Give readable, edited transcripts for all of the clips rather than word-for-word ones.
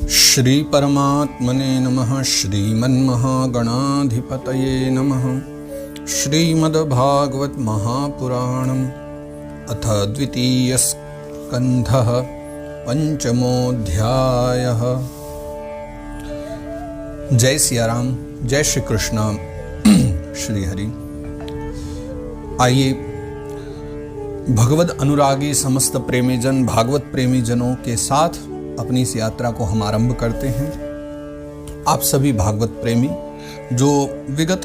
श्री परमात्मने नमः। श्रीमन्महागणाधिपतये नमः। श्रीमद्भागवत महापुराणम् अथ द्वितीय स्कन्धः पंचमोऽध्यायः। जय सिया राम, जय श्री कृष्ण, श्री हरि। आइए भगवद अनुरागी समस्त प्रेमीजन, भागवत प्रेमीजनों के साथ अपनी इस यात्रा को हम आरंभ करते हैं। आप सभी भागवत प्रेमी, जो विगत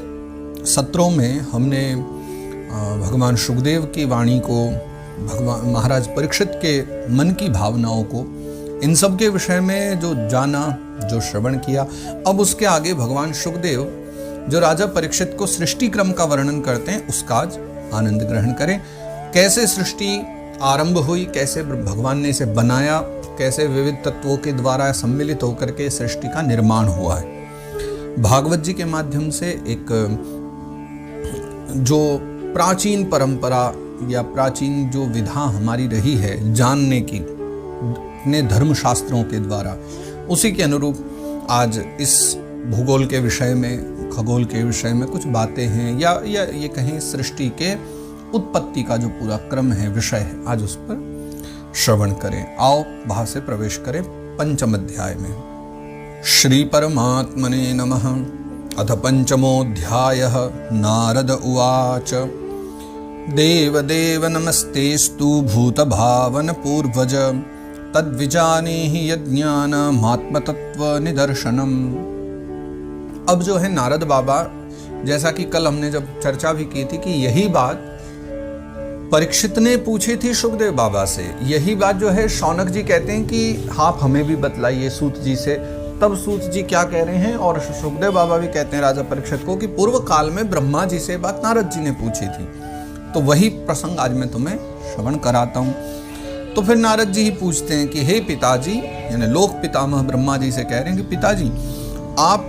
सत्रों में हमने भगवान शुकदेव की वाणी को, भगवान महाराज परीक्षित के मन की भावनाओं को, इन सब के विषय में जो जाना, जो श्रवण किया, अब उसके आगे भगवान शुकदेव जो राजा परीक्षित को सृष्टि क्रम का वर्णन करते हैं, उसका आज आनंद ग्रहण करें। कैसे सृष्टि आरंभ हुई, कैसे भगवान ने इसे बनाया, कैसे विविध तत्वों के द्वारा सम्मिलित होकर के सृष्टि का निर्माण हुआ है। भागवत जी के माध्यम से एक जो प्राचीन परंपरा या प्राचीन जो विधा हमारी रही है जानने की अपने धर्मशास्त्रों के द्वारा, उसी के अनुरूप आज इस भूगोल के विषय में, खगोल के विषय में कुछ बातें हैं, या ये कहें सृष्टि के उत्पत्ति का जो पूरा क्रम है, विषय है, आज उस पर श्रवण करें। आओ वहां से प्रवेश करें पंचम अध्याय में। श्री परमात्मने नमः। अथ पंचमोऽध्यायः। नारद उवाच। देवदेव नमस्तेस्तु भूतभावन पूर्वज, तद्विजानीहि यज्ञानमात्मतत्त्वनिदर्शनम्। अब जो है नारद बाबा, जैसा कि कल हमने जब चर्चा भी की थी कि यही बात परीक्षित ने पूछी थी शुकदेव बाबा से, यही बात जो है शौनक जी कहते हैं कि आप हमें भी बतलाइए सूत जी से। तब सूत जी क्या कह रहे हैं, और शुकदेव बाबा भी कहते हैं राजा परीक्षित को कि पूर्व काल में ब्रह्मा जी से बात नारद जी ने पूछी थी। तो वही प्रसंग आज मैं तुम्हें श्रवण कराता हूँ। तो फिर नारद जी ही पूछते हैं कि हे पिताजी, यानी लोक पितामह ब्रह्मा जी से कह रहे हैं कि पिताजी, आप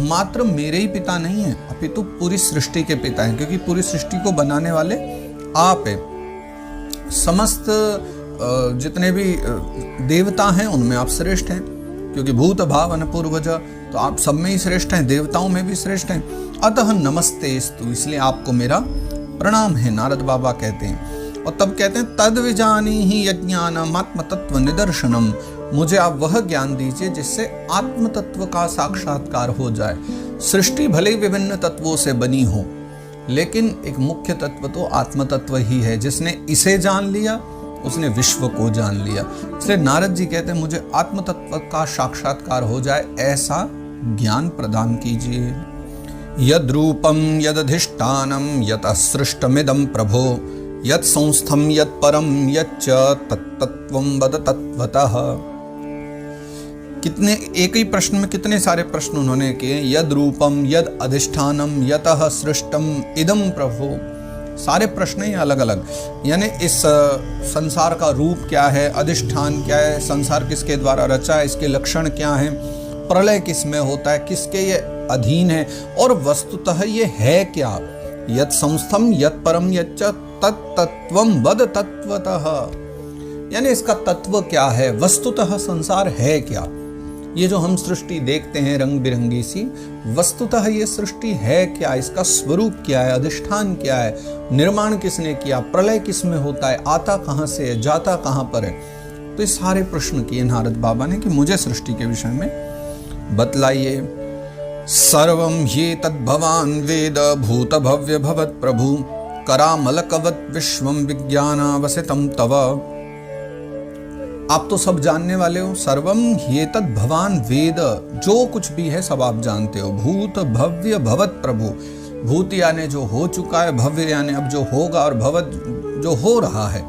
मात्र मेरे ही पिता नहीं हैं, अपितु पूरी सृष्टि के पिता हैं, क्योंकि पूरी सृष्टि को बनाने वाले आप है। समस्त जितने भी देवता हैं उनमें आप श्रेष्ठ हैं, क्योंकि भूत भावन पूर्वज, तो आप सब में ही श्रेष्ठ हैं, देवताओं में भी श्रेष्ठ हैं। अतः नमस्तेस्तु, इसलिए आपको मेरा प्रणाम है, नारद बाबा कहते हैं। और तब कहते हैं तद्विजानीहि यज्ञानमात्मतत्त्व निदर्शनम, मुझे आप वह ज्ञान दीजिए जिससे आत्म तत्व का साक्षात्कार हो जाए। सृष्टि भले ही विभिन्न तत्वों से बनी हो, लेकिन एक मुख्य तत्व तो आत्म तत्व ही है। जिसने इसे जान लिया उसने विश्व को जान लिया। इसलिए नारद जी कहते हैं मुझे आत्म तत्व का साक्षात्कार हो जाए, ऐसा ज्ञान प्रदान कीजिए। यद रूपम यदधिष्ठानम यतः सृष्टमिदं प्रभो, यत् संस्थम यत् परम यच्च तत्तत्वं वद तत्वतः। कितने, एक ही प्रश्न में कितने सारे प्रश्न उन्होंने किए। यद रूपम यद अधिष्ठानम यतः सृष्टम इदं प्रभो, सारे प्रश्न ही अलग अलग। यानी इस संसार का रूप क्या है, अधिष्ठान क्या है, संसार किसके द्वारा रचा है, इसके लक्षण क्या हैं, प्रलय किस में होता है, किसके ये अधीन है, और वस्तुतः ये है क्या। यत् संस्थम यत् परम यच्च तत्तत्वं वद तत्वतः, यानी इसका तत्व क्या है, वस्तुतः संसार है क्या। ये जो हम सृष्टि देखते हैं रंग बिरंगी सी, वस्तुतः ये सृष्टि है क्या, इसका स्वरूप क्या है, अधिष्ठान क्या है, निर्माण किसने किया, प्रलय किस में होता है, आता कहाँ से है, जाता कहाँ पर है। तो ये सारे प्रश्न किए नारद बाबा ने कि मुझे सृष्टि के विषय में बतलाइए। सर्वं ह्ये तद्भवान् वेद भूत भव्य भवत् प्रभु, करामलकवत् विश्वं विज्ञानावसितं तव। आप तो सब जानने वाले हो। सर्वम ह्येतद् भवान वेद, जो कुछ भी है सब आप जानते हो। भूत भव्य भवत् प्रभु, भूत यानी जो हो चुका है, भव्य यानी अब जो होगा, और भवत जो हो रहा है,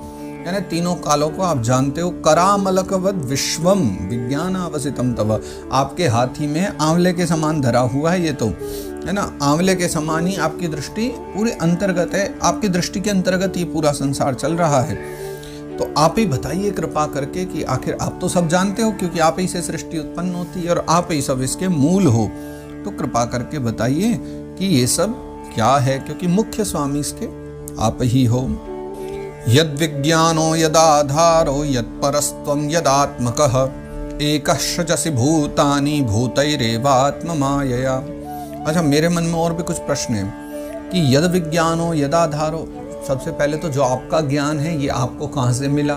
यानी तीनों कालों को आप जानते हो। करामलकवत् विश्वम विज्ञानावसितं तव, आपके हाथी में आंवले के समान धरा हुआ है ये तो, है ना। आंवले के समान ही आपकी दृष्टि पूरे अंतर्गत है, आपकी दृष्टि के अंतर्गत ये पूरा संसार चल रहा है। तो आप ही बताइए कृपा करके कि आखिर आप तो सब जानते हो, क्योंकि आप ही से सृष्टि उत्पन्न होती है और आप ही सब इसके मूल हो। तो कृपा करके बताइए कि ये सब क्या है, क्योंकि मुख्य स्वामी इसके आप ही हो। यद्विज्ञानो यदाधारो यत्परस्त्वं यदात्मकः एकश्रजसि भूतानि भूतैरेवात्म मायया। अच्छा, मेरे मन में और भी कुछ प्रश्न है कि यद विज्ञानो यदाधारो, सबसे पहले तो जो आपका ज्ञान है ये आपको कहाँ से मिला?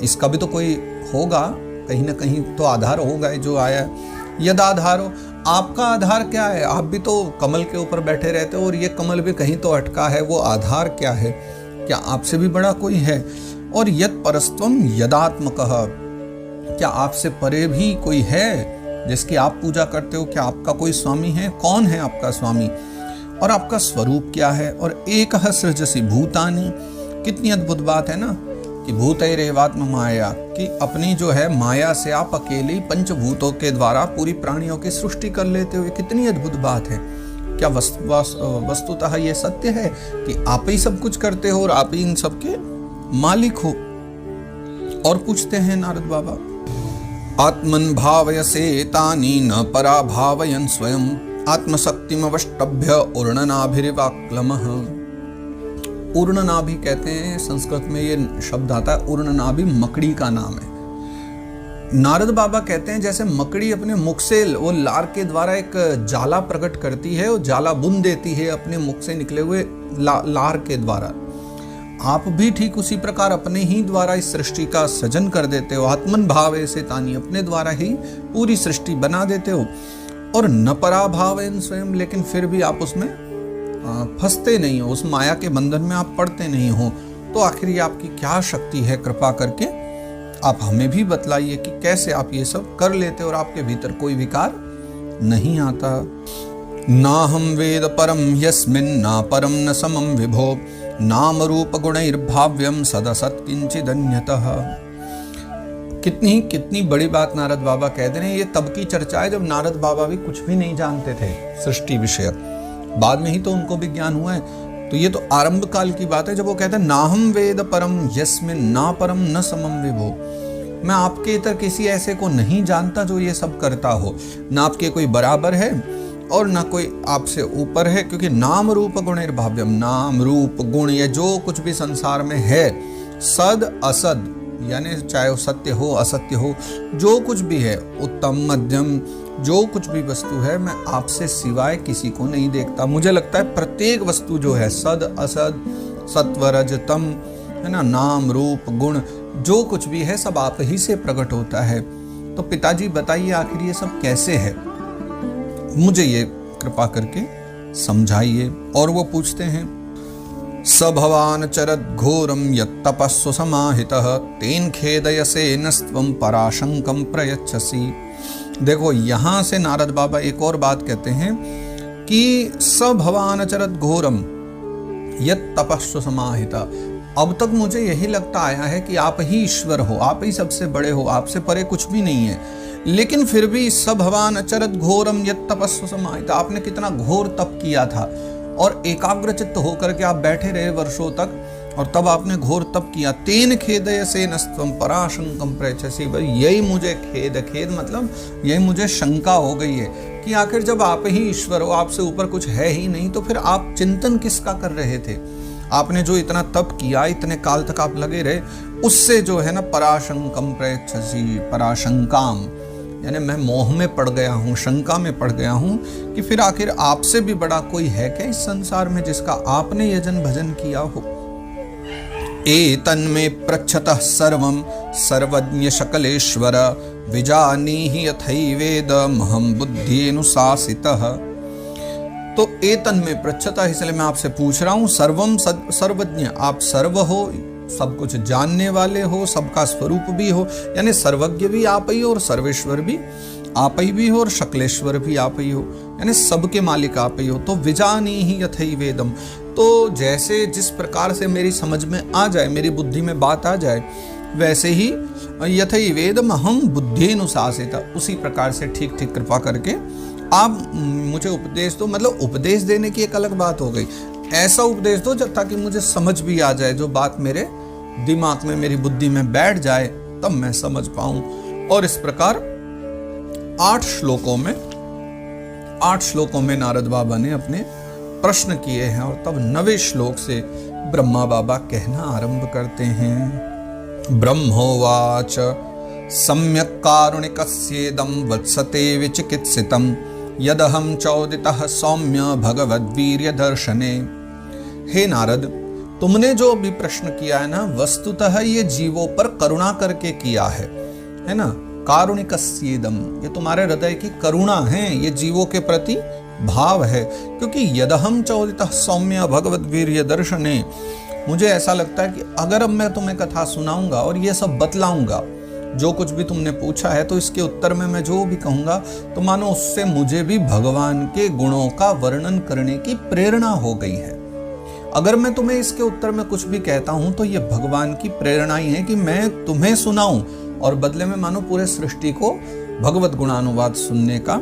इसका भी तो कोई होगा, कहीं ना कहीं तो आधार होगा जो आया है। यदाधारो, आपका आधार क्या है? आप भी तो कमल के ऊपर बैठे रहते हो और ये कमल भी कहीं तो अटका है, वो आधार क्या है? क्या आपसे भी बड़ा कोई है? और यद परस्त्वम यदात्मकः, क्या आपसे परे भी कोई है जिसकी आप पूजा करते हो? क्या आपका कोई स्वामी है? कौन है आपका स्वामी? और आपका स्वरूप क्या है? और एकः सृजसि भूतानि, कितनी अद्भुत बात है ना कि भूतैरेवात्म माया, कि अपनी जो है माया से आप अकेले ही पंचभूतों के द्वारा पूरी प्राणियों की सृष्टि कर लेते हो। कितनी अद्भुत बात है। क्या वस्तुतः ये सत्य है कि आप ही सब कुछ करते हो और आप ही इन सब के मालिक हो? और पूछते हैं नारद बाबा, आत्मन भावयसे तानि न परा भावयन् स्वयं आत्मशक्तिमवष्टभ्य ऊर्णनाभिरिवाक्लमः। ऊर्णनाभि कहते हैं, संस्कृत में ये शब्द आता है। ऊर्णनाभि मकड़ी का नाम है। नारद बाबा कहते हैं जैसे मकड़ी अपने मुख से वो लार के द्वारा एक जाला प्रकट करती है, वो जाला बुन देती है अपने मुख से निकले हुए लार के द्वारा, आप भी ठीक उसी प्रकार अपने ही द्वारा इस सृष्टि का सृजन कर देते हो। आत्मन भावे से तानी, अपने द्वारा ही पूरी सृष्टि बना देते हो। और न पराभावेन स्वयं, लेकिन फिर भी आप उसमें फंसते नहीं हो, उस माया के बंधन में आप पड़ते नहीं हो। तो आखिर ये आपकी क्या शक्ति है? कृपा करके आप हमें भी बतलाइए कि कैसे आप ये सब कर लेते हो और आपके भीतर कोई विकार नहीं आता। ना हम वेद परम यस्मिन् ना परम न समम विभो नाम रूप गुणैर्भाव्यम सदसत् किंचिदन्यतः। कितनी बड़ी बात नारद बाबा कह दे रहे हैं। ये तब की चर्चा है जब नारद बाबा भी कुछ भी नहीं जानते थे सृष्टि विषय, बाद में ही तो उनको भी ज्ञान हुआ है। तो ये तो आरंभ काल की बात है जब वो कहते हैं नाहम वेद परम यस्मिन् ना परम न समम विभो, मैं आपके इतर किसी ऐसे को नहीं जानता जो ये सब करता हो। ना आपके कोई बराबर है और ना कोई आपसे ऊपर है, क्योंकि नाम रूप गुणैर्भाव्यम, नाम रूप गुण ये जो कुछ भी संसार में है, सद असद यानी चाहे वो सत्य हो असत्य हो, जो कुछ भी है, उत्तम मध्यम जो कुछ भी वस्तु है, मैं आपसे सिवाय किसी को नहीं देखता। मुझे लगता है प्रत्येक वस्तु जो है सद असद सत्व रज तम है ना, नाम रूप गुण जो कुछ भी है सब आप ही से प्रकट होता है। तो पिताजी बताइए आखिर ये सब कैसे है, मुझे ये कृपा करके समझाइए। और वो पूछते हैं स भवान चरद घोरम यत्तपस्व समाहितः तेन खेदयसे नस्त्वं पराशंकं प्रयच्छसि। देखो यहां से नारद बाबा एक और बात कहते हैं कि स भवान चरद घोरम यत्तपस्व समाहितः। अब तक मुझे यही लगता आया है कि आप ही ईश्वर हो, आप ही सबसे बड़े हो, आपसे परे कुछ भी नहीं है। लेकिन फिर भी स भवान अचरत घोरम यत् तपस्व समाहितः, आपने कितना घोर तप किया था और एकाग्रचित्त होकर के आप बैठे रहे वर्षों तक, और तब आपने घोर तप किया। तेन खेदयसे नस्त्वं पराशंकं प्रयच्छसि। यही मुझे खेद मतलब यही मुझे शंका हो गई है कि आखिर जब आप ही ईश्वर हो, आपसे ऊपर कुछ है ही नहीं, तो फिर आप चिंतन किसका कर रहे थे? आपने जो इतना तप किया, इतने काल तक आप लगे रहे, उससे जो है ना पराशंकं प्रयच्छसि, पराशंकाम यानी मैं मोह में पड़ गया हूँ, शंका में पड़ गया हूँ कि फिर आखिर आपसे भी बड़ा कोई है क्या इस संसार में जिसका आपने यजन भजन किया हो। एतन्मे पृच्छतः सर्वं सर्वज्ञ शकलेश्वर विजानीहि यथैवेदमहं बुद्ध्यनुशासितः। तो एतन्मे पृच्छतः, इसलिए मैं आपसे पूछ रहा हूँ, सर्वम सर्वज्ञ, आप सर्व हो, सब कुछ जानने वाले हो, सबका स्वरूप भी हो, यानी सर्वज्ञ भी आप ही हो और सर्वेश्वर भी आप ही भी हो और शकलेश्वर भी आप ही हो, यानी सबके मालिक आप ही हो। तो विजानीहि यथैवेदम, तो जैसे जिस प्रकार से मेरी समझ में आ जाए, मेरी बुद्धि में बात आ जाए, वैसे ही यथैवेदम हम बुद्ध्यनुशासितः, उसी प्रकार से ठीक ठीक कृपा करके आप मुझे उपदेश दो। मतलब उपदेश देने की एक अलग बात हो गई, ऐसा उपदेश दो जब ताकि मुझे समझ भी आ जाए, जो बात मेरे दिमाग में मेरी बुद्धि में बैठ जाए तब मैं समझ पाऊं। और इस प्रकार 8 श्लोकों में नारद बाबा ने अपने प्रश्न किए हैं, और तब 9वें श्लोक से ब्रह्मा बाबा कहना आरंभ करते हैं। ब्रह्मोवाच सम्यक् कारुणिकस्येदं वत्सते विचिकित्सितं यदहं चोदितः सौम्य भगवद्वीर्य दर्शने। हे नारद, तुमने जो अभी प्रश्न किया है ना, वस्तुतः ये जीवों पर करुणा करके किया है ना। कारुणिकस्येदम, ये तुम्हारे हृदय की करुणा है, ये जीवों के प्रति भाव है। क्योंकि यदहम चोदितः सौम्य भगवद्वीर्य दर्शने, मुझे ऐसा लगता है कि अगर अब मैं तुम्हें कथा सुनाऊंगा और ये सब बतलाऊंगा, जो कुछ भी तुमने पूछा है, तो इसके उत्तर में मैं जो भी कहूंगा तो मानो उससे मुझे भी भगवान के गुणों का वर्णन करने की प्रेरणा हो गई है। अगर मैं तुम्हें इसके उत्तर में कुछ भी कहता हूं तो ये भगवान की प्रेरणा ही है कि मैं तुम्हें सुनाऊं और बदले में मानो पूरे सृष्टि को भगवत गुणानुवाद सुनने का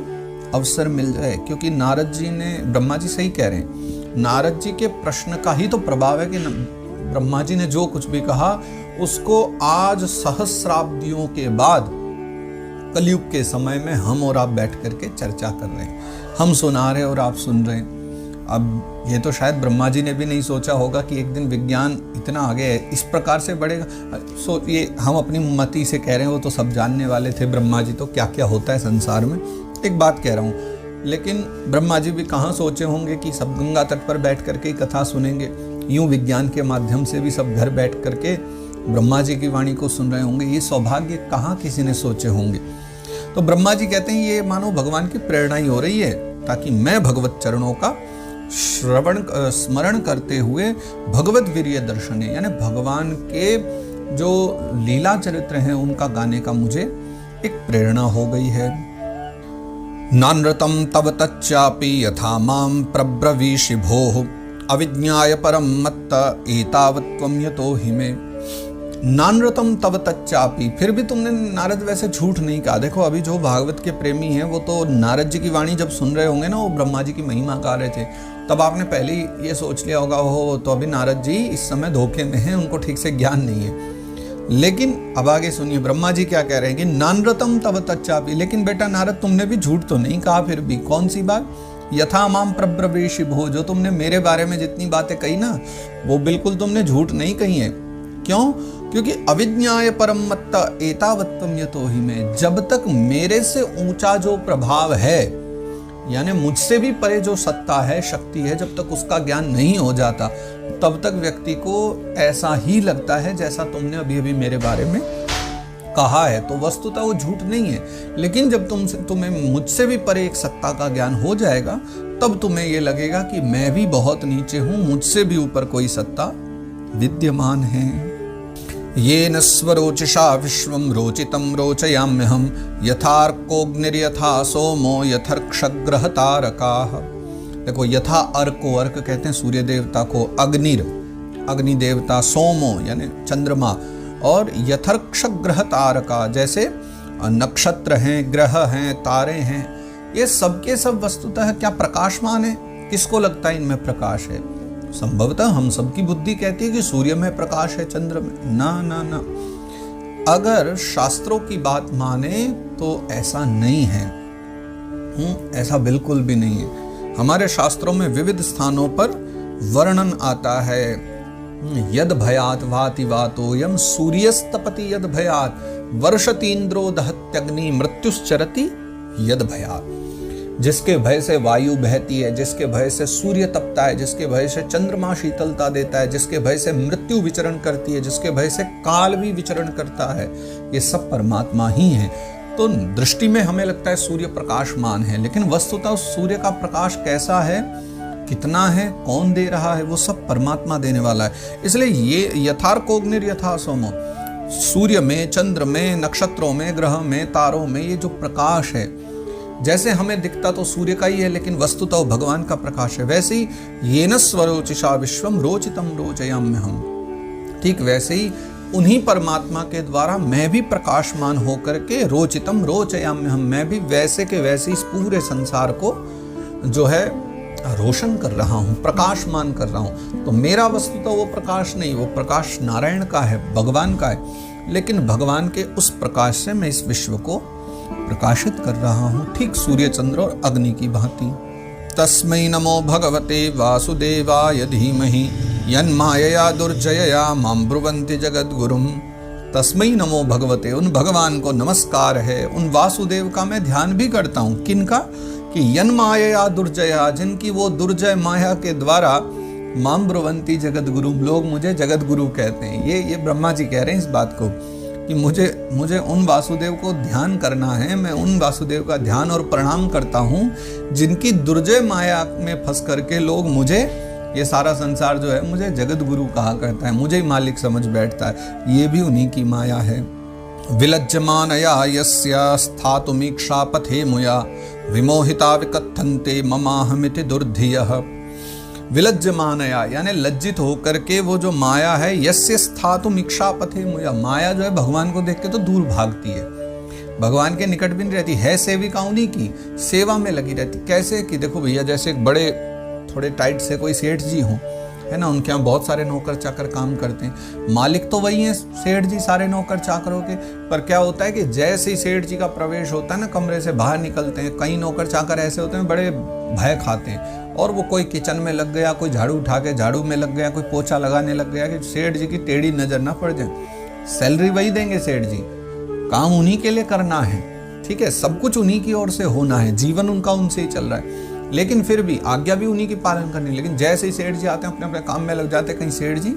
अवसर मिल जाए। क्योंकि नारद जी ने, ब्रह्मा जी सही कह रहे हैं, नारद जी के प्रश्न का ही तो प्रभाव है कि ब्रह्मा जी ने जो कुछ भी कहा उसको आज सहस्राब्दियों के बाद कलयुग के समय में हम और आप बैठ करके चर्चा कर रहे हैं, हम सुना रहे और आप सुन रहे हैं। अब ये तो शायद ब्रह्मा जी ने भी नहीं सोचा होगा कि एक दिन विज्ञान इतना आगे है, इस प्रकार से बढ़ेगा। ये हम अपनी मति से कह रहे हैं, वो तो सब जानने वाले थे ब्रह्मा जी, तो क्या क्या होता है संसार में, एक बात कह रहा हूँ। लेकिन ब्रह्मा जी भी कहाँ सोचे होंगे कि सब गंगा तट पर बैठ करके ही कथा सुनेंगे। यूं विज्ञान के माध्यम से भी सब घर बैठ करके ब्रह्मा जी की वाणी को सुन रहे होंगे। ये सौभाग्य कहाँ किसी ने सोचे होंगे। तो ब्रह्मा जी कहते हैं ये मानो भगवान की प्रेरणा ही हो रही है, ताकि मैं भगवत चरणों का स्मरण करते हुए भगवत वीर्य दर्शने, यानी भगवान के जो लीला चरित्र हैं उनका गाने का मुझे एक प्रेरणा हो गई है। नानृतं तव तच्चापि यथा मां प्रब्रवीषि भोः अविज्ञाय परम मत्त एतावत् त्वं यतो हि मे। नानृतम तव तच्चापि, फिर भी तुमने नारद वैसे झूठ नहीं कहा। देखो अभी जो भागवत के प्रेमी हैं वो तो नारद जी की वाणी जब सुन रहे होंगे ना, वो ब्रह्मा जी की महिमा गा रहे थे, तब आपने पहले ही ये सोच लिया होगा हो तो अभी नारद जी इस समय धोखे में हैं, उनको ठीक से ज्ञान नहीं है। लेकिन अब आगे सुनिए ब्रह्मा जी क्या कह रहे हैं कि नानृतम तव तच्चापि, लेकिन बेटा नारद तुमने भी झूठ तो नहीं कहा। फिर भी कौन सी बात? यथा माम प्रब्रवीषि भो, जो तुमने मेरे बारे में जितनी बातें कही ना, वो बिल्कुल तुमने झूठ नहीं कही है। क्यों? क्योंकि अविज्ञाय परम मत्त एतावत्तम यतो हि में, जब तक मेरे से ऊंचा जो प्रभाव है, यानी मुझसे भी परे जो सत्ता है, शक्ति है, जब तक उसका ज्ञान नहीं हो जाता तब तक व्यक्ति को ऐसा ही लगता है जैसा तुमने अभी अभी मेरे बारे में कहा है। तो वस्तुतः वो झूठ नहीं है। लेकिन जब तुम्हें मुझसे भी परे एक सत्ता का ज्ञान हो जाएगा तब तुम्हें ये लगेगा कि मैं भी बहुत नीचे हूं, मुझसे भी ऊपर कोई सत्ता विद्यमान है। येन स्वरोचिषा विश्वं रोचितं रोचयाम्यहं यथार्कोऽग्निर्यथा सोमो यथर्क्षग्रह तारकाः। देखो यथा अर्को, अर्क कहते हैं सूर्य देवता को, अग्नि देवता, सोमो यानी चंद्रमा, और यथर्क्षग्रह तारका, जैसे नक्षत्र हैं, ग्रह हैं, तारे हैं, ये सब के सब वस्तुतः क्या प्रकाशमान है? किसको लगता है इनमें प्रकाश है? संभवतः हम सबकी बुद्धि कहती है कि सूर्य में प्रकाश है, चंद्र में। ना ना ना, अगर शास्त्रों की बात माने तो ऐसा नहीं है। ऐसा बिल्कुल भी नहीं है। हमारे शास्त्रों में विविध स्थानों पर वर्णन आता है, यद भयात वाति वातो यम सूर्यस्तपति यद भयात वर्षतीन्द्रो दहत्यग्नि मृत्युश्चरति यद भयात। जिसके भय से वायु बहती है, जिसके भय से सूर्य तपता है, जिसके भय से चंद्रमा शीतलता देता है, जिसके भय से मृत्यु विचरण करती है, जिसके भय से काल भी विचरण करता है, ये सब परमात्मा ही है। तो दृष्टि में हमें लगता है सूर्य प्रकाशमान है, लेकिन वस्तुतः सूर्य का प्रकाश कैसा है, कितना है, कौन दे रहा है, वो सब परमात्मा देने वाला है। इसलिए ये यथार्कोऽग्निर् यथा सोमो, सूर्य में, चंद्र में, नक्षत्रों में, ग्रह में, तारों में ये जो प्रकाश है, जैसे हमें दिखता तो सूर्य का ही है, लेकिन वस्तुतः वो भगवान का प्रकाश है। वैसे ही येन स्वरोचिषा विश्वम रोचितं रोचयाम्यहम्, ठीक वैसे ही उन्हीं परमात्मा के द्वारा मैं भी प्रकाशमान होकर के रोचितं रोचयाम्यहम्, मैं भी वैसे के वैसे इस पूरे संसार को जो है रोशन कर रहा हूँ, प्रकाशमान कर रहा हूँ। तो मेरा वस्तुतः वो प्रकाश नहीं, वो प्रकाश नारायण का है, भगवान का है, लेकिन भगवान के उस प्रकाश से मैं इस विश्व को प्रकाशित कर रहा हूँ, ठीक सूर्य चंद्र और अग्नि की भांति। तस्मै नमो भगवते वासुदेवाय धीमहि यन्मायया दुर्जयया मां ब्रुवन्ति जगद्गुरुं तस्मै नमो भगवते, उन भगवान को नमस्कार है, उन वासुदेव का मैं ध्यान भी करता हूँ। किनका? कि यन माया दुर्जया, जिनकी वो दुर्जय माया के द्वारा माम ब्रुवंती जगत गुरु, लोग मुझे जगत गुरु कहते हैं। ये ब्रह्मा जी कह रहे हैं इस बात को कि मुझे उन वासुदेव को ध्यान करना है, मैं उन वासुदेव का ध्यान और प्रणाम करता हूँ जिनकी दुर्जय माया में फंस करके लोग मुझे, ये सारा संसार जो है मुझे जगत गुरु कहा करता है, मुझे ही मालिक समझ बैठता है। ये भी उन्हीं की माया है। विलज्जमानया यस्या स्थातुमीक्षा पथे मुया विमोहिता विकथन्ते ममाहमिति दुर्धियः। विलज्जमानया यानी लज्जित होकर के वो जो माया है, यस्य स्थातुमीक्षा पथे मुया, माया जो है भगवान को देख के तो दूर भागती है, भगवान के निकट भी नहीं रहती है। सेविका उन्हीं की सेवा में लगी रहती। कैसे कि देखो भैया, जैसे एक बड़े थोड़े टाइट से कोई सेठ जी हों, है ना, उनके यहाँ बहुत सारे नौकर चाकर काम करते हैं, मालिक तो वही है सेठ जी सारे नौकर चाकरों के। पर क्या होता है कि जैसे ही सेठ जी का प्रवेश होता है ना, कमरे से बाहर निकलते हैं, कई नौकर चाकर ऐसे होते हैं बड़े भय खाते हैं, और वो कोई किचन में लग गया, कोई झाड़ू उठा के झाड़ू में लग गया, कोई पोछा लगाने लग गया, कि सेठ जी की टेढ़ी नजर ना पड़ जाए। सैलरी वही देंगे सेठ जी, काम उन्हीं के लिए करना है, ठीक है, सब कुछ उन्हीं की ओर से होना है, जीवन उनका उनसे ही चल रहा है, लेकिन फिर भी आज्ञा भी उन्हीं की पालन करनी। लेकिन जैसे ही सेठ जी आते हैं अपने अपने काम में लग जाते हैं, कहीं सेठ जी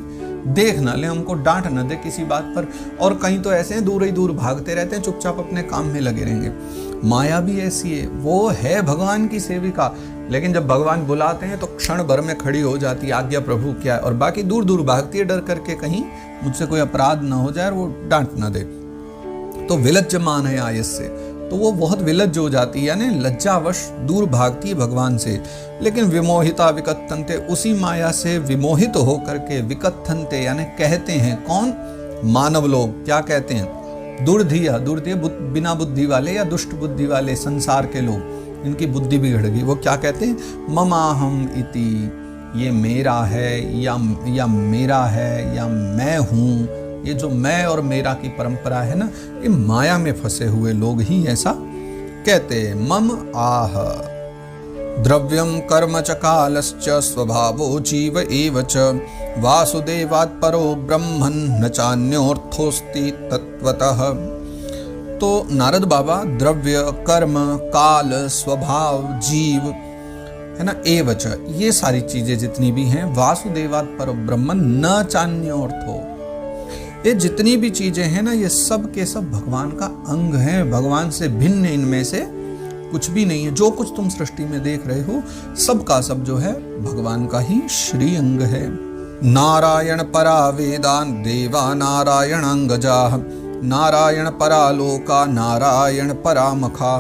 देख ना ले, हमको डांट ना दे किसी बात पर, और कहीं तो ऐसे हैं दूर ही दूर भागते रहते हैं, चुपचाप अपने काम में लगे रहेंगे। माया भी ऐसी है, वो है भगवान की सेविका, लेकिन जब भगवान बुलाते हैं तो क्षण भर में खड़ी हो जाती है, आज्ञा प्रभु क्या है, और बाकी दूर दूर भागती है डर करके कहीं मुझसे कोई अपराध ना हो जाए और वो डांट ना दे। तो विलज्जमान है आयस्य, तो वो बहुत विलज्ज हो जाती है, यानी लज्जावश दूर भागती है भगवान से। लेकिन विमोहिता विकथन्ते, उसी माया से विमोहित होकर के विकथन्ते यानी कहते हैं, कौन? मानव लोग क्या कहते हैं? दुर्धिया, दुर्धिया बिना बुद्धि वाले या दुष्ट बुद्धि वाले संसार के लोग, इनकी बुद्धि बिगड़ गई, वो क्या कहते हैं? ममाहम इति, ये मेरा है या मेरा है या मैं हूँ। ये जो मैं और मेरा की परंपरा है ना, ये माया में फंसे हुए लोग ही ऐसा कहते हैं। मम आह द्रव्यम कर्म च कालश्च स्वभावो जीव एव च वासुदेवात् परो ब्रह्मन् न चान्योर्थोस्ति तत्वतः। तो नारद बाबा द्रव्य, कर्म, काल, स्वभाव, जीव, है ना, एव च, ये सारी चीजें जितनी भी हैं, वासुदेवात् परो ब्रह्मन् न चान्योर्थो, ये जितनी भी चीजें हैं ना, ये सब के सब भगवान का अंग हैं, भगवान से भिन्न इनमें से कुछ भी नहीं है। जो कुछ तुम सृष्टि में देख रहे हो सब का सब जो है भगवान का ही श्री अंग है। नारायण परा वेदान देवा नारायणांगजा, नारायण परा लोका नारायण परा मखा।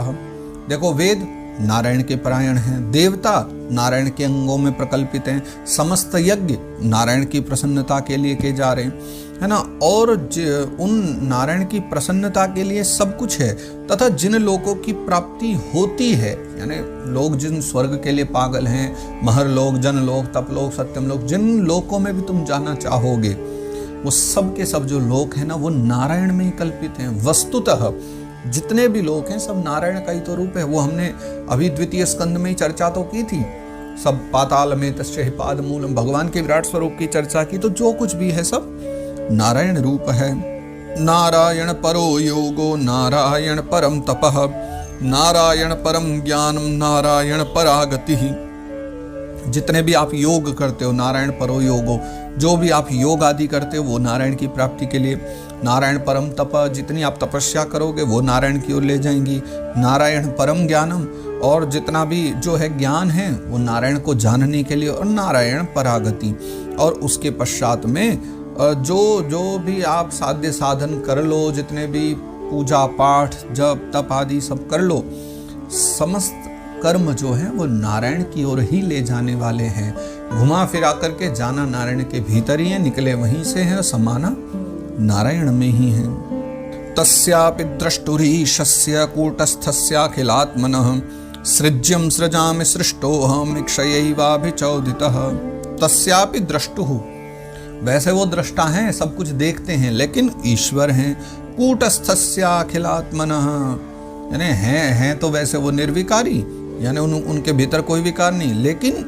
देखो वेद नारायण के परायण हैं, देवता नारायण के अंगों में प्रकल्पित हैं, समस्त यज्ञ नारायण की प्रसन्नता के लिए किए जा रहे हैं, है ना, और उन नारायण की प्रसन्नता के लिए सब कुछ है। तथा जिन लोगों की प्राप्ति होती है, यानी लोग जिन स्वर्ग के लिए पागल हैं, महरलोक, जनलोक, तपलोक, सत्यमलोक, जिन लोकों में भी तुम जाना चाहोगे, वो सब के सब जो लोक है ना, वो नारायण में ही कल्पित हैं। वस्तुतः जितने भी लोग हैं सब नारायण का ही तो रूप है। वो हमने अभी द्वितीय स्कंद में ही चर्चा तो की थी, सब पाताल में तस्य हि पाद मूलम, भगवान के विराट स्वरूप की चर्चा की। तो जो कुछ भी है सब नारायण रूप है। नारायण परो योगो नारायण परम तपः, नारायण परम ज्ञानम नारायण परा गतिः। जितने भी आप योग करते हो, नारायण परो योगो, जो भी आप योग आदि करते हो वो नारायण की प्राप्ति के लिए। नारायण परम तप, जितनी आप तपस्या करोगे वो नारायण की ओर ले जाएंगी। नारायण परम ज्ञानम, और जितना भी जो है ज्ञान है वो नारायण को जानने के लिए। और नारायण परागति, और उसके पश्चात में जो भी आप साध्य साधन कर लो, जितने भी पूजा पाठ जप तप आदि सब कर लो, समस्त कर्म जो है वो नारायण की ओर ही ले जाने वाले हैं। घुमा फिरा करके जाना नारायण के भीतर ही है, निकले वहीं से है, समाना नारायण में ही है। तस्यापि द्रष्टुरीशस्य कूटस्थस्याखिलात्मनः सृज्यं सृजामि सृष्टोऽहम् इक्षयैवाभिचोदितः। तस्यापि द्रष्टुः, वैसे वो दृष्टा हैं, सब कुछ देखते हैं, लेकिन ईश्वर हैं। कूटस्थस्याखिलात्मनः, यानी हैं तो वैसे वो निर्विकारी, यानी उनके भीतर कोई विकार नहीं, लेकिन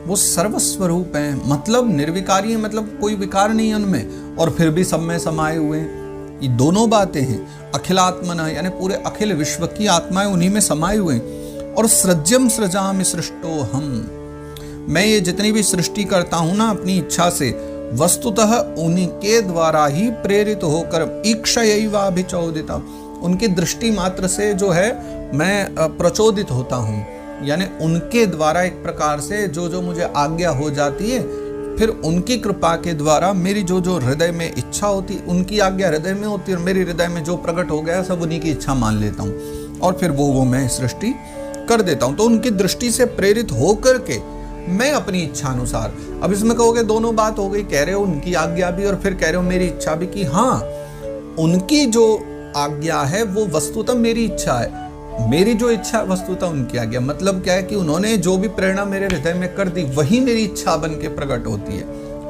वो सर्वस्वरूप हैं। मतलब निर्विकारी है, मतलब कोई विकार नहीं है उनमें, और फिर भी सब में समाये हुए हैं। ये दोनों बातें हैं। अखिलात्मन यानी पूरे अखिल विश्व की आत्माएं उन्हीं में समाये हुए हैं। और सृज्यम सृजामि सृष्टो हम, मैं ये जितनी भी सृष्टि करता हूं ना अपनी इच्छा से, वस्तुतः उन्हीं के द्वारा ही प्रेरित होकर ईक्षयैवाभिचोदिता, उनकी दृष्टि मात्र से जो है मैं प्रचोदित होता हूँ। यानी उनके द्वारा एक प्रकार से जो जो मुझे आज्ञा हो जाती है, फिर उनकी कृपा के द्वारा मेरी जो जो हृदय में इच्छा होती, उनकी आज्ञा हृदय में होती है और मेरी हृदय में जो प्रकट हो गया सब उन्हीं की इच्छा मान लेता हूँ और फिर वो मैं सृष्टि कर देता हूँ। तो उनकी दृष्टि से प्रेरित होकर के मैं अपनी इच्छा अनुसार, अब इसमें कहोगे दोनों बात हो गई, कह रहे हो उनकी आज्ञा भी और फिर कह रहे हो मेरी इच्छा भी, कि हाँ उनकी जो आज्ञा है वो वस्तुतः मेरी इच्छा है, मेरी जो इच्छा वस्तुतः उनकी आज्ञा। मतलब क्या है कि उन्होंने जो भी प्रेरणा मेरे हृदय में कर दी वही मेरी इच्छा बन के प्रकट होती है,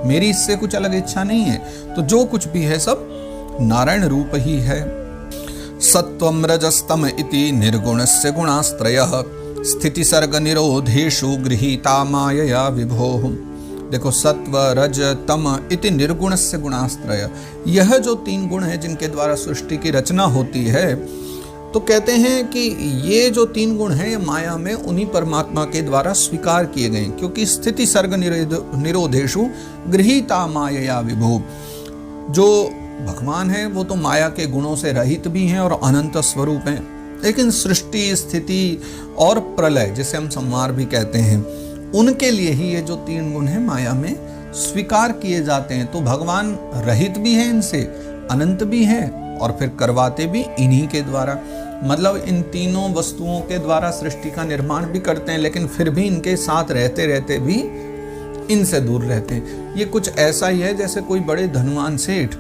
मेरी इससे कुछ अलग इच्छा नहीं है। तो जो कुछ भी है सब नारायण रूप ही है। सत्वम रजस्तम इति निर्गुणस्य गुणास्त्रयः स्थिति सर्ग निरोधेषु गृहीता मायया विभोः। देखो, सत्व रज तम इति निर्गुणस्य गुणास्त्रय, यह जो तीन गुण है जिनके द्वारा सृष्टि की रचना होती है, तो कहते हैं कि ये जो तीन गुण हैं ये माया में उन्हीं परमात्मा के द्वारा स्वीकार किए गए, क्योंकि स्थिति सर्ग निरोधेषु गृहीता मायया विभो। जो भगवान है वो तो माया के गुणों से रहित भी हैं और अनंत स्वरूप हैं, लेकिन सृष्टि स्थिति और प्रलय जिसे हम संहार भी कहते हैं, उनके लिए ही ये जो तीन गुण हैं माया में स्वीकार किए जाते हैं। तो भगवान रहित भी हैं इनसे, अनंत भी हैं और फिर करवाते भी इन्हीं के द्वारा। मतलब इन तीनों वस्तुओं के द्वारा सृष्टि का निर्माण भी करते हैं, लेकिन फिर भी इनके साथ रहते रहते भी इनसे दूर रहते हैं। ये कुछ ऐसा ही है जैसे कोई बड़े धनवान सेठ